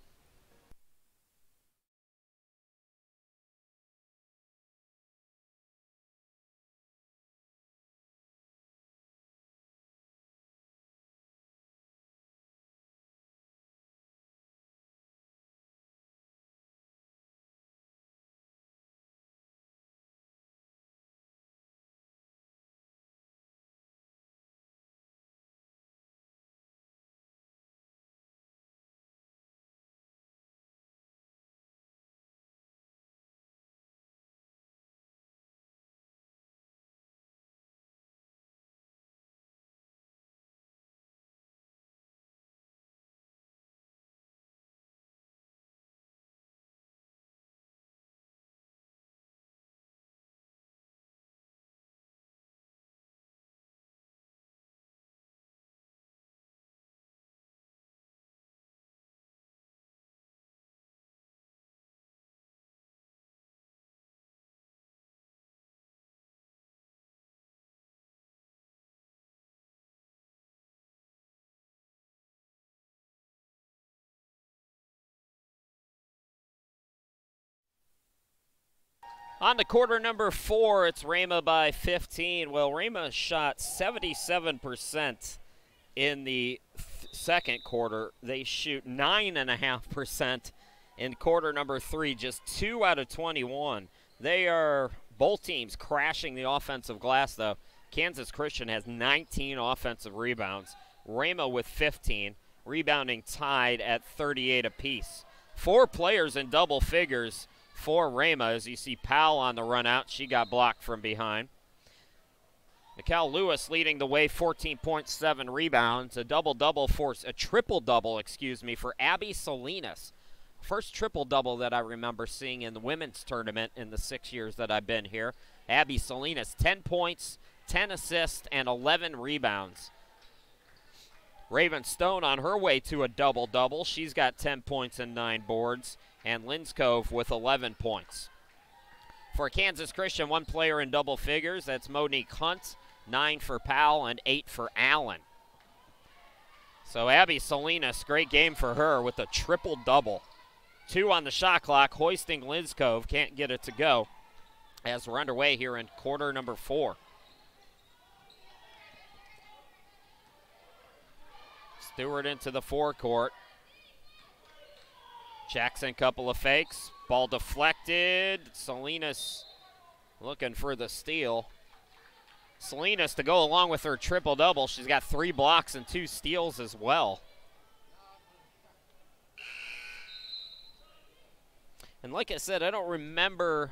On to quarter number 4, it's Rhema by 15. Well, Rhema shot 77% in the second quarter. They shoot 9.5% in quarter number 3, just 2 out of 21. They are, both teams, crashing the offensive glass, though. Kansas Christian has 19 offensive rebounds. Rhema with 15. Rebounding tied at 38 apiece. 4 players in double figures for Rhema. As you see Powell on the run out, she got blocked from behind. Mikal Lewis leading the way, 14.7 rebounds, a triple-double, for Abby Salinas. First triple-double that I remember seeing in the women's tournament in the 6 years that I've been here. Abby Salinas, 10 points, 10 assists, and 11 rebounds. Raven Stone on her way to a double-double. She's got 10 points and 9 boards, and Linscove with 11 points. For Kansas Christian, 1 player in double figures. That's Monique Hunt, 9 for Powell and 8 for Allen. So Abby Salinas, great game for her with a triple-double. 2 on the shot clock, hoisting Linscove, can't get it to go as we're underway here in quarter number 4. Stewart into the forecourt. Jackson, couple of fakes. Ball deflected. Salinas looking for the steal. Salinas to go along with her triple-double. She's got 3 blocks and 2 steals as well. And like I said, I don't remember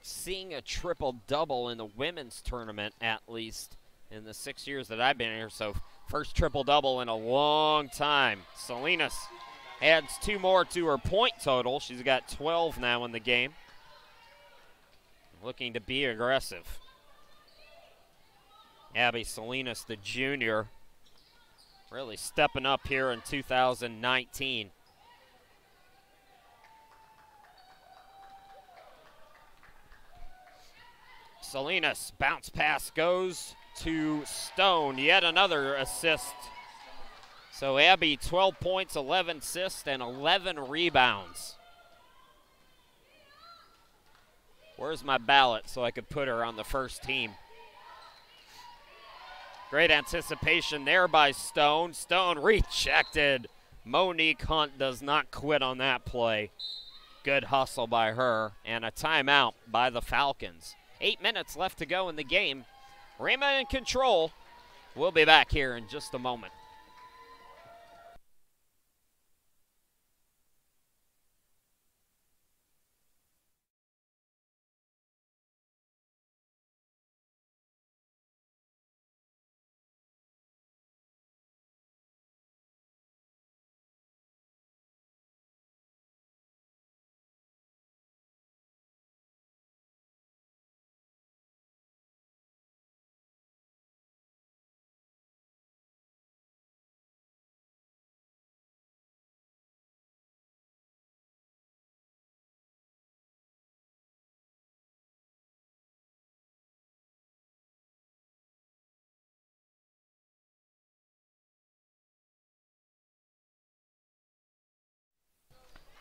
seeing a triple-double in the women's tournament, at least in the 6 years that I've been here. So first triple-double in a long time. Salinas adds 2 more to her point total. She's got 12 now in the game. Looking to be aggressive. Abby Salinas, the junior, really stepping up here in 2019. Salinas, bounce pass goes to Stone. Yet another assist. So Abby, 12 points, 11 assists, and 11 rebounds. Where's my ballot so I could put her on the first team? Great anticipation there by Stone. Stone rejected. Monique Hunt does not quit on that play. Good hustle by her, and a timeout by the Falcons. 8 minutes left to go in the game. Rhema in control. We'll be back here in just a moment.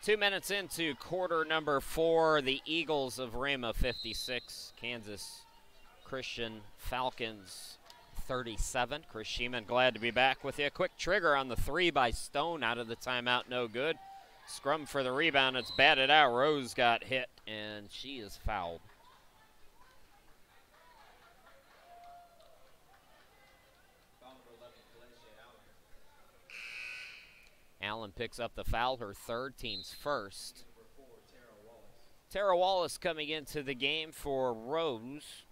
Two minutes into quarter number 4, the Eagles of Rhema 56, Kansas Christian Falcons 37. Chris Sheeman, glad to be back with you. Quick trigger on the 3 by Stone out of the timeout, no good. Scrum for the rebound, it's batted out. Rose got hit, and she is fouled. Allen picks up the foul, her 3rd, team's first. Tara Wallace coming into the game for Rose.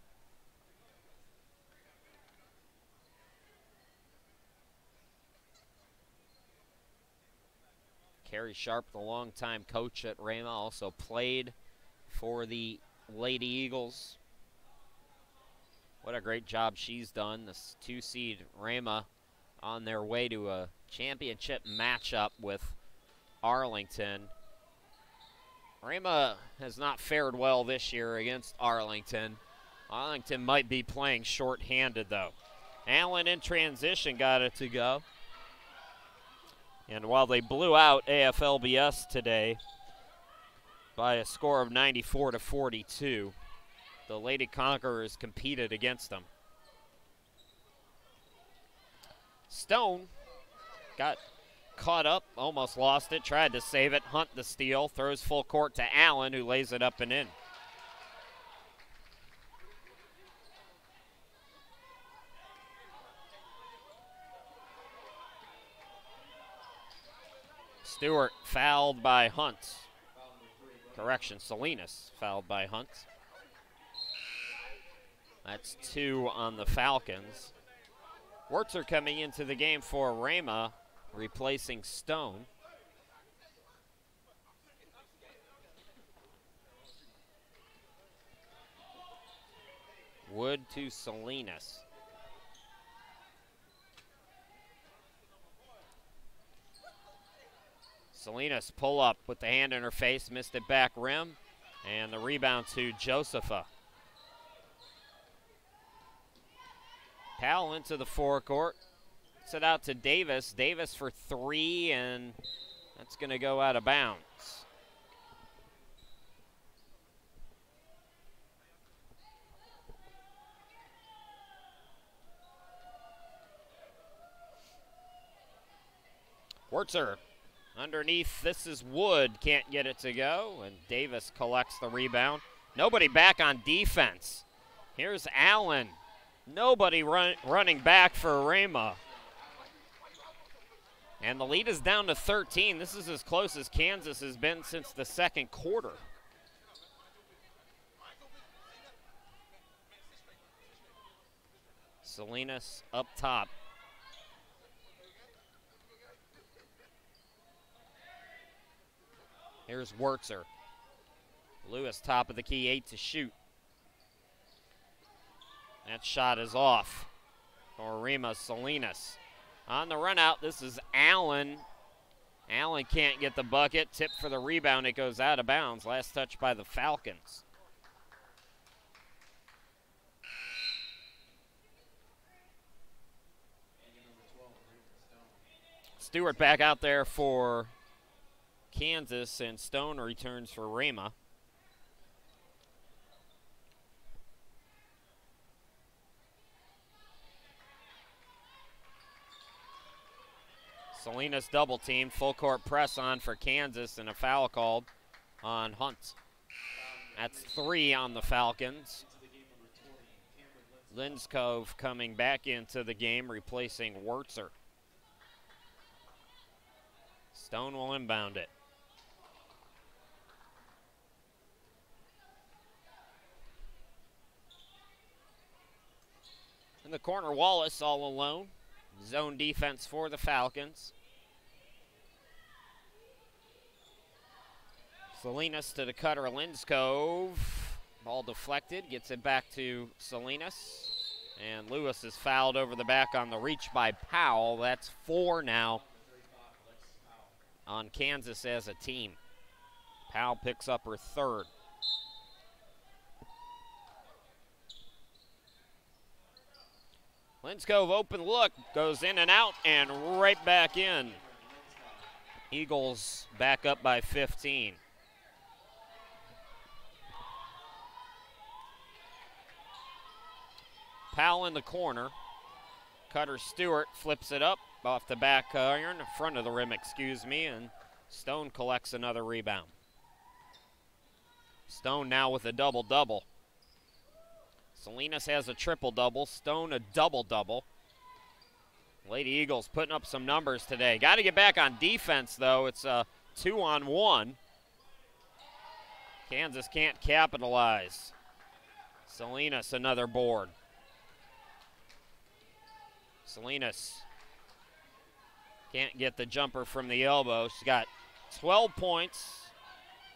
Carrie Sharp, the longtime coach at Rhema, also played for the Lady Eagles. What a great job she's done. This 2-seed Rhema on their way to a championship matchup with Arlington. Rhema has not fared well this year against Arlington. Arlington might be playing short-handed, though. Allen in transition got it to go. And while they blew out AFLBS today by a score of 94-42, the Lady Conquerors competed against them. Stone got caught up, almost lost it, tried to save it. Hunt the steal, throws full court to Allen, who lays it up and in. Stewart fouled by Hunt. Correction, Salinas fouled by Hunt. That's 2 on the Falcons. Wurtzer coming into the game for Rhema, replacing Stone. Wood to Salinas. Salinas pull up with the hand in her face, missed it back rim, and the rebound to Josepha. Powell into the forecourt. Set out to Davis. Davis for 3, and that's going to go out of bounds. Wurtzer underneath. This is Wood. Can't get it to go, and Davis collects the rebound. Nobody back on defense. Here's Allen. Nobody running back for Rhema. And the lead is down to 13. This is as close as Kansas has been since the second quarter. Salinas up top. Here's Wurtzer. Lewis top of the key, 8 to shoot. That shot is off for Rhema. Salinas. On the run out, this is Allen. Allen can't get the bucket. Tip for the rebound. It goes out of bounds. Last touch by the Falcons. Stewart back out there for Kansas, and Stone returns for Rhema. Salinas double team, full court press on for Kansas, and a foul called on Hunt. That's 3 on the Falcons. Linskov coming back into the game, replacing Wurtzer. Stone will inbound it. In the corner, Wallace all alone. Zone defense for the Falcons. Salinas to the cutter, Linskov. Ball deflected, gets it back to Salinas. And Lewis is fouled over the back on the reach by Powell. That's 4 now on Kansas as a team. Powell picks up her 3rd. Linskov open look, goes in and out, and right back in. Eagles back up by 15. Powell in the corner. Cutter Stewart flips it up off the back iron, front of the rim, excuse me, and Stone collects another rebound. Stone now with a double-double. Salinas has a triple-double. Stone a double-double. Lady Eagles putting up some numbers today. Got to get back on defense, though. It's a 2-on-1. Kansas can't capitalize. Salinas another board. Salinas can't get the jumper from the elbow. She's got 12 points,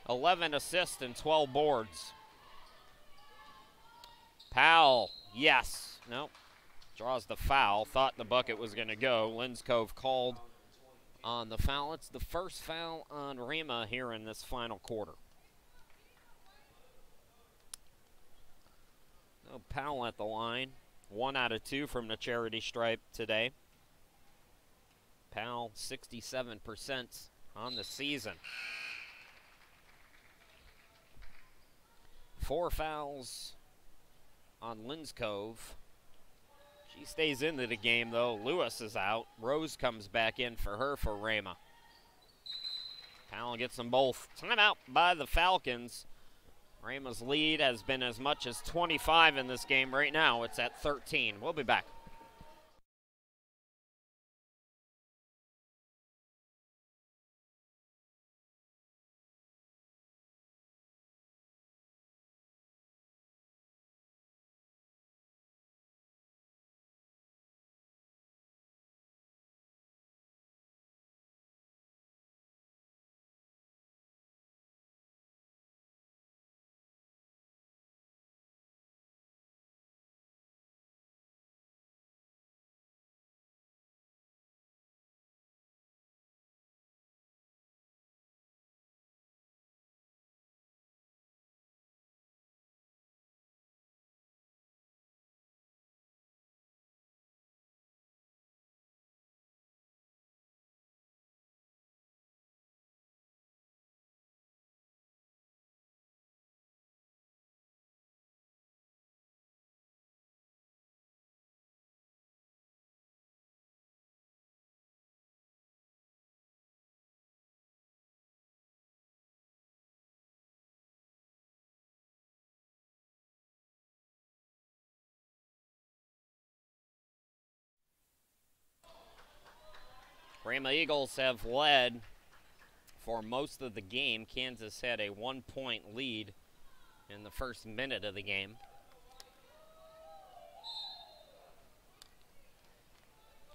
11 assists, and 12 boards. Powell, yes. Nope. Draws the foul. Thought the bucket was going to go. Linskov called on the foul. It's the first foul on Rhema here in this final quarter. Oh, Powell at the line. 1 out of 2 from the charity stripe today. Powell, 67% on the season. 4 fouls on Linskov. She stays into the game, though. Lewis is out. Rose comes back in for her for Rhema. Powell gets them both. Timeout by the Falcons. Rhema's lead has been as much as 25 in this game. Right now, it's at 13. We'll be back. Rhema Eagles have led for most of the game. Kansas had a 1-point lead in the first minute of the game.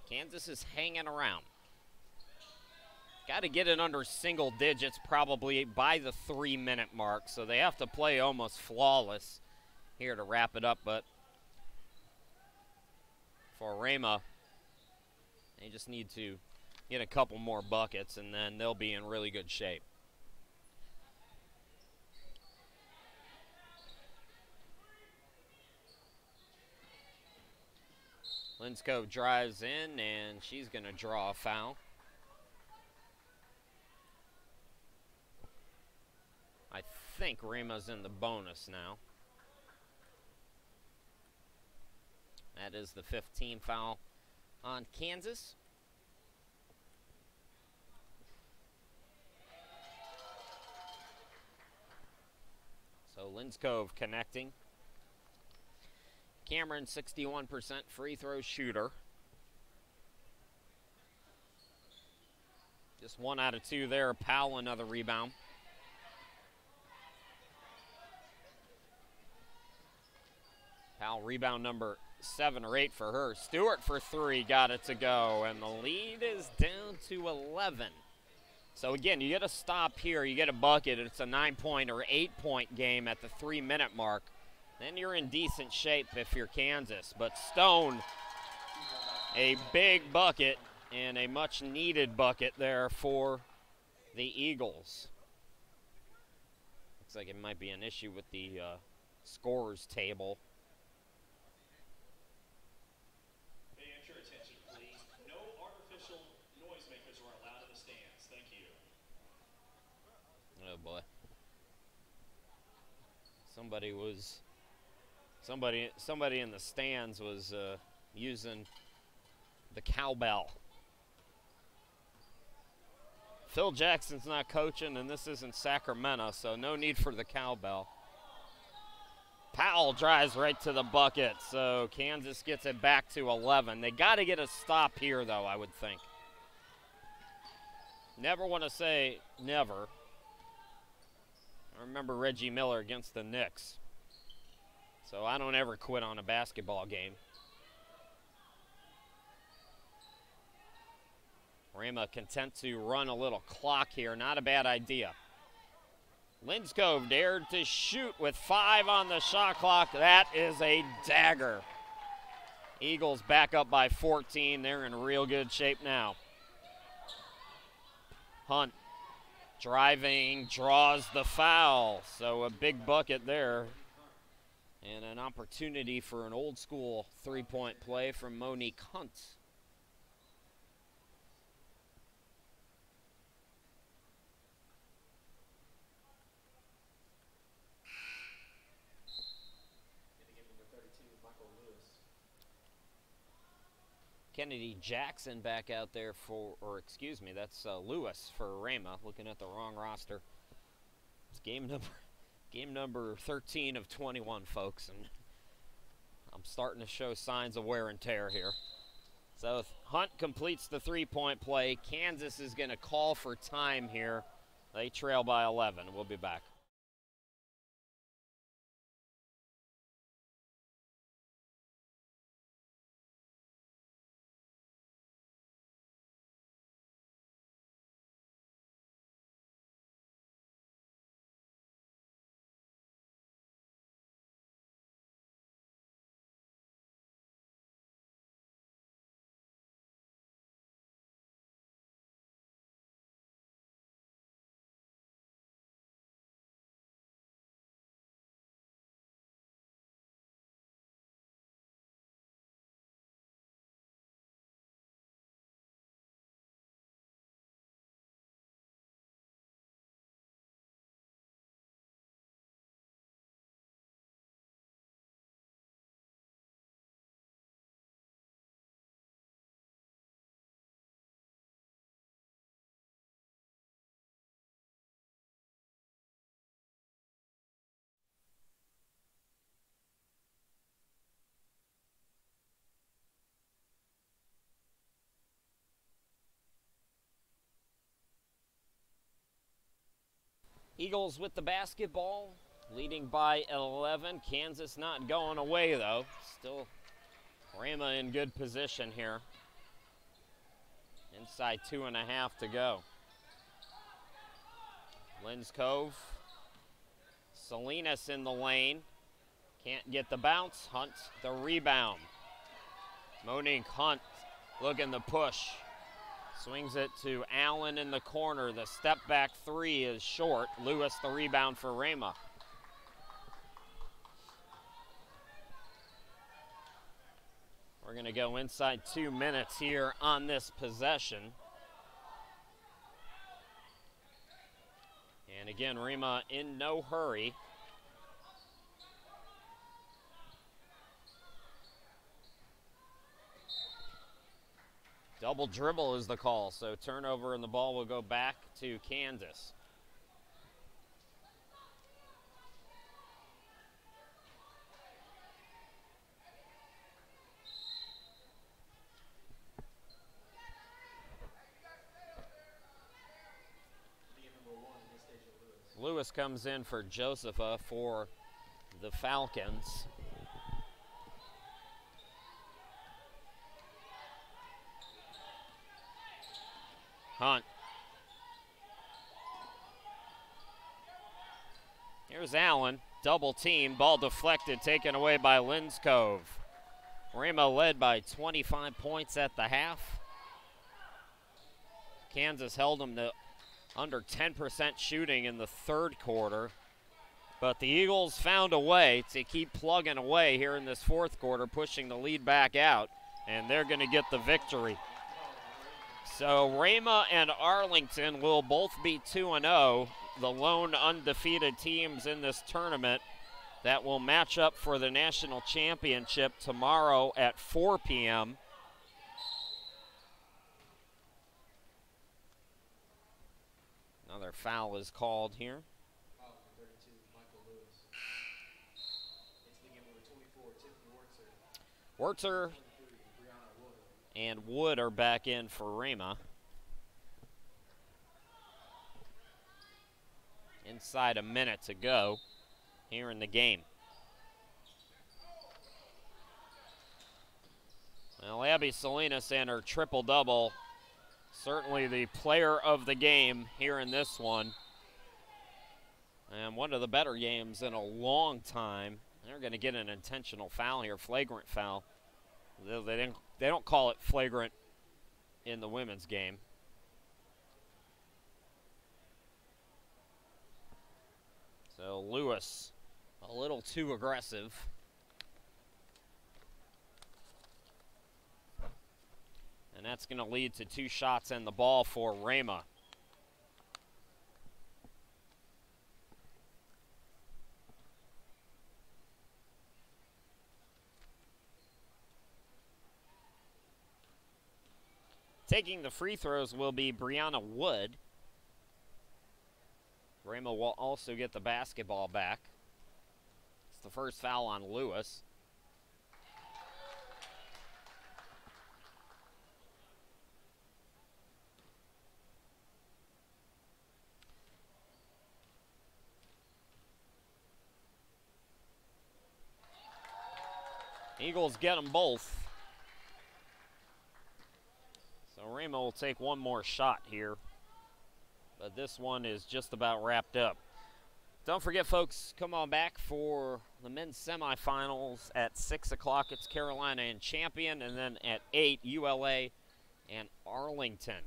Kansas is hanging around. Got to get it under single digits probably by the 3-minute mark, so they have to play almost flawless here to wrap it up. But for Rhema, they just need to get a couple more buckets, and then they'll be in really good shape. Linskov drives in, and she's going to draw a foul. I think Rhema's in the bonus now. That is the 15th foul on Kansas. So Linskov connecting. Cameron, 61% free throw shooter. Just 1 out of 2 there. Powell, another rebound. Powell, rebound number 7 or 8 for her. Stewart for 3, got it to go, and the lead is down to 11. So again, you get a stop here, you get a bucket, it's a 9-point or 8-point game at the 3-minute mark. Then you're in decent shape if you're Kansas. But Stone, a big bucket and a much needed bucket there for the Eagles. Looks like it might be an issue with the scorers table. Oh boy. Somebody in the stands was using the cowbell. Phil Jackson's not coaching, and this isn't Sacramento, so no need for the cowbell. Powell drives right to the bucket, so Kansas gets it back to 11. They got to get a stop here, though, I would think. Never want to say never. I remember Reggie Miller against the Knicks. So I don't ever quit on a basketball game. Rhema content to run a little clock here. Not a bad idea. Linskov dared to shoot with 5 on the shot clock. That is a dagger. Eagles back up by 14. They're in real good shape now. Hunt driving, draws the foul. So a big bucket there. And an opportunity for an old school 3-point play from Monique Hunt. Kennedy Jackson back out there for, or excuse me, that's Lewis for Rhema, looking at the wrong roster. It's game number 13 of 21, folks, and I'm starting to show signs of wear and tear here. So Hunt completes the 3-point play. Kansas is going to call for time here. They trail by 11. We'll be back. Eagles with the basketball, leading by 11. Kansas not going away, though. Still Rhema in good position here. Inside 2.5 to go. Lynn's Cove. Salinas in the lane. Can't get the bounce. Hunt the rebound. Monique Hunt looking to push. Swings it to Allen in the corner. The step back three is short. Lewis the rebound for Rhema. We're going to go inside 2 minutes here on this possession. And again, Rhema in no hurry. Double dribble is the call, so turnover and the ball will go back to Kansas. Lewis comes in for Josepha for the Falcons. Hunt. Here's Allen, double team, ball deflected, taken away by Lynn's Cove. Rhema led by 25 points at the half. Kansas held them to under 10% shooting in the third quarter. But the Eagles found a way to keep plugging away here in this fourth quarter, pushing the lead back out, and they're going to get the victory. So Rhema and Arlington will both be 2-0, the lone undefeated teams in this tournament that will match up for the national championship tomorrow at 4 p.m. Another foul is called here. Wertzer and Wood are back in for Rhema. Inside a minute to go here in the game. Well, Abby Salinas and her triple-double, certainly the player of the game here in this one. And one of the better games in a long time. They're going to get an intentional foul here, flagrant foul. They don't call it flagrant in the women's game. So Lewis, a little too aggressive. And that's going to lead to 2 shots and the ball for Rhema. Taking the free throws will be Brianna Wood. Rhema will also get the basketball back. It's the first foul on Lewis. Eagles get them both. So Rhema will take one more shot here, but this one is just about wrapped up. Don't forget, folks, come on back for the men's semifinals at 6 o'clock. It's Carolina and Champion, and then at 8, ULA and Arlington.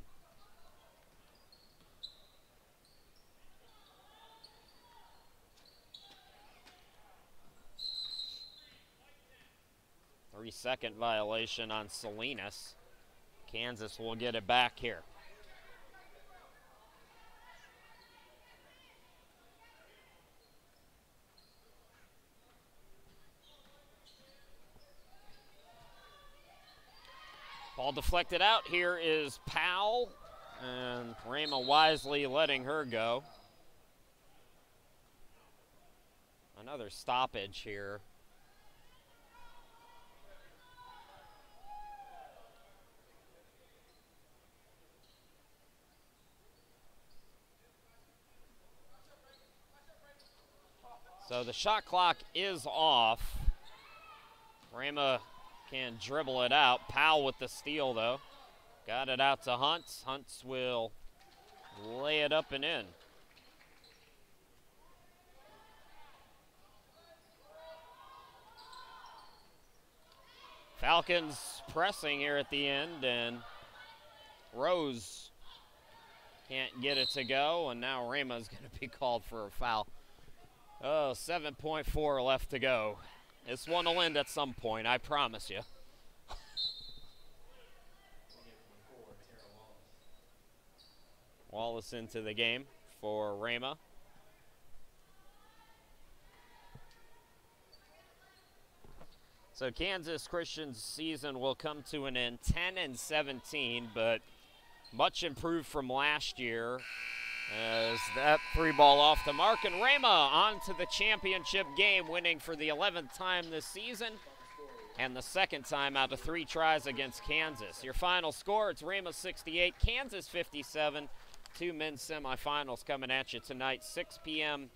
Three-second violation on Salinas. Kansas will get it back here. Ball deflected out. Here is Powell, and Rhema wisely letting her go. Another stoppage here. So the shot clock is off. Rhema can dribble it out. Powell with the steal, though. Got it out to Huntz. Huntz will lay it up and in. Falcons pressing here at the end, and Rose can't get it to go, and now Rhema's going to be called for a foul. Oh, 7.4 left to go. This one will end at some point, I promise you. Wallace into the game for Rhema. So Kansas Christian's season will come to an end 10-17, but much improved from last year as that three ball off the mark. And Rhema on to the championship game, winning for the 11th time this season and the second time out of 3 tries against Kansas. Your final score, it's Rhema 68, Kansas 57. 2 men's semifinals coming at you tonight, 6 p.m.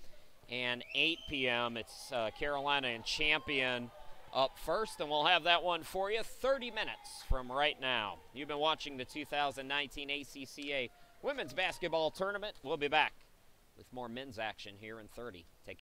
and 8 p.m. It's Carolina and Champion up first, and we'll have that one for you 30 minutes from right now. You've been watching the 2019 ACCA Women's Basketball Tournament. We'll be back with more men's action here in 30. Take care.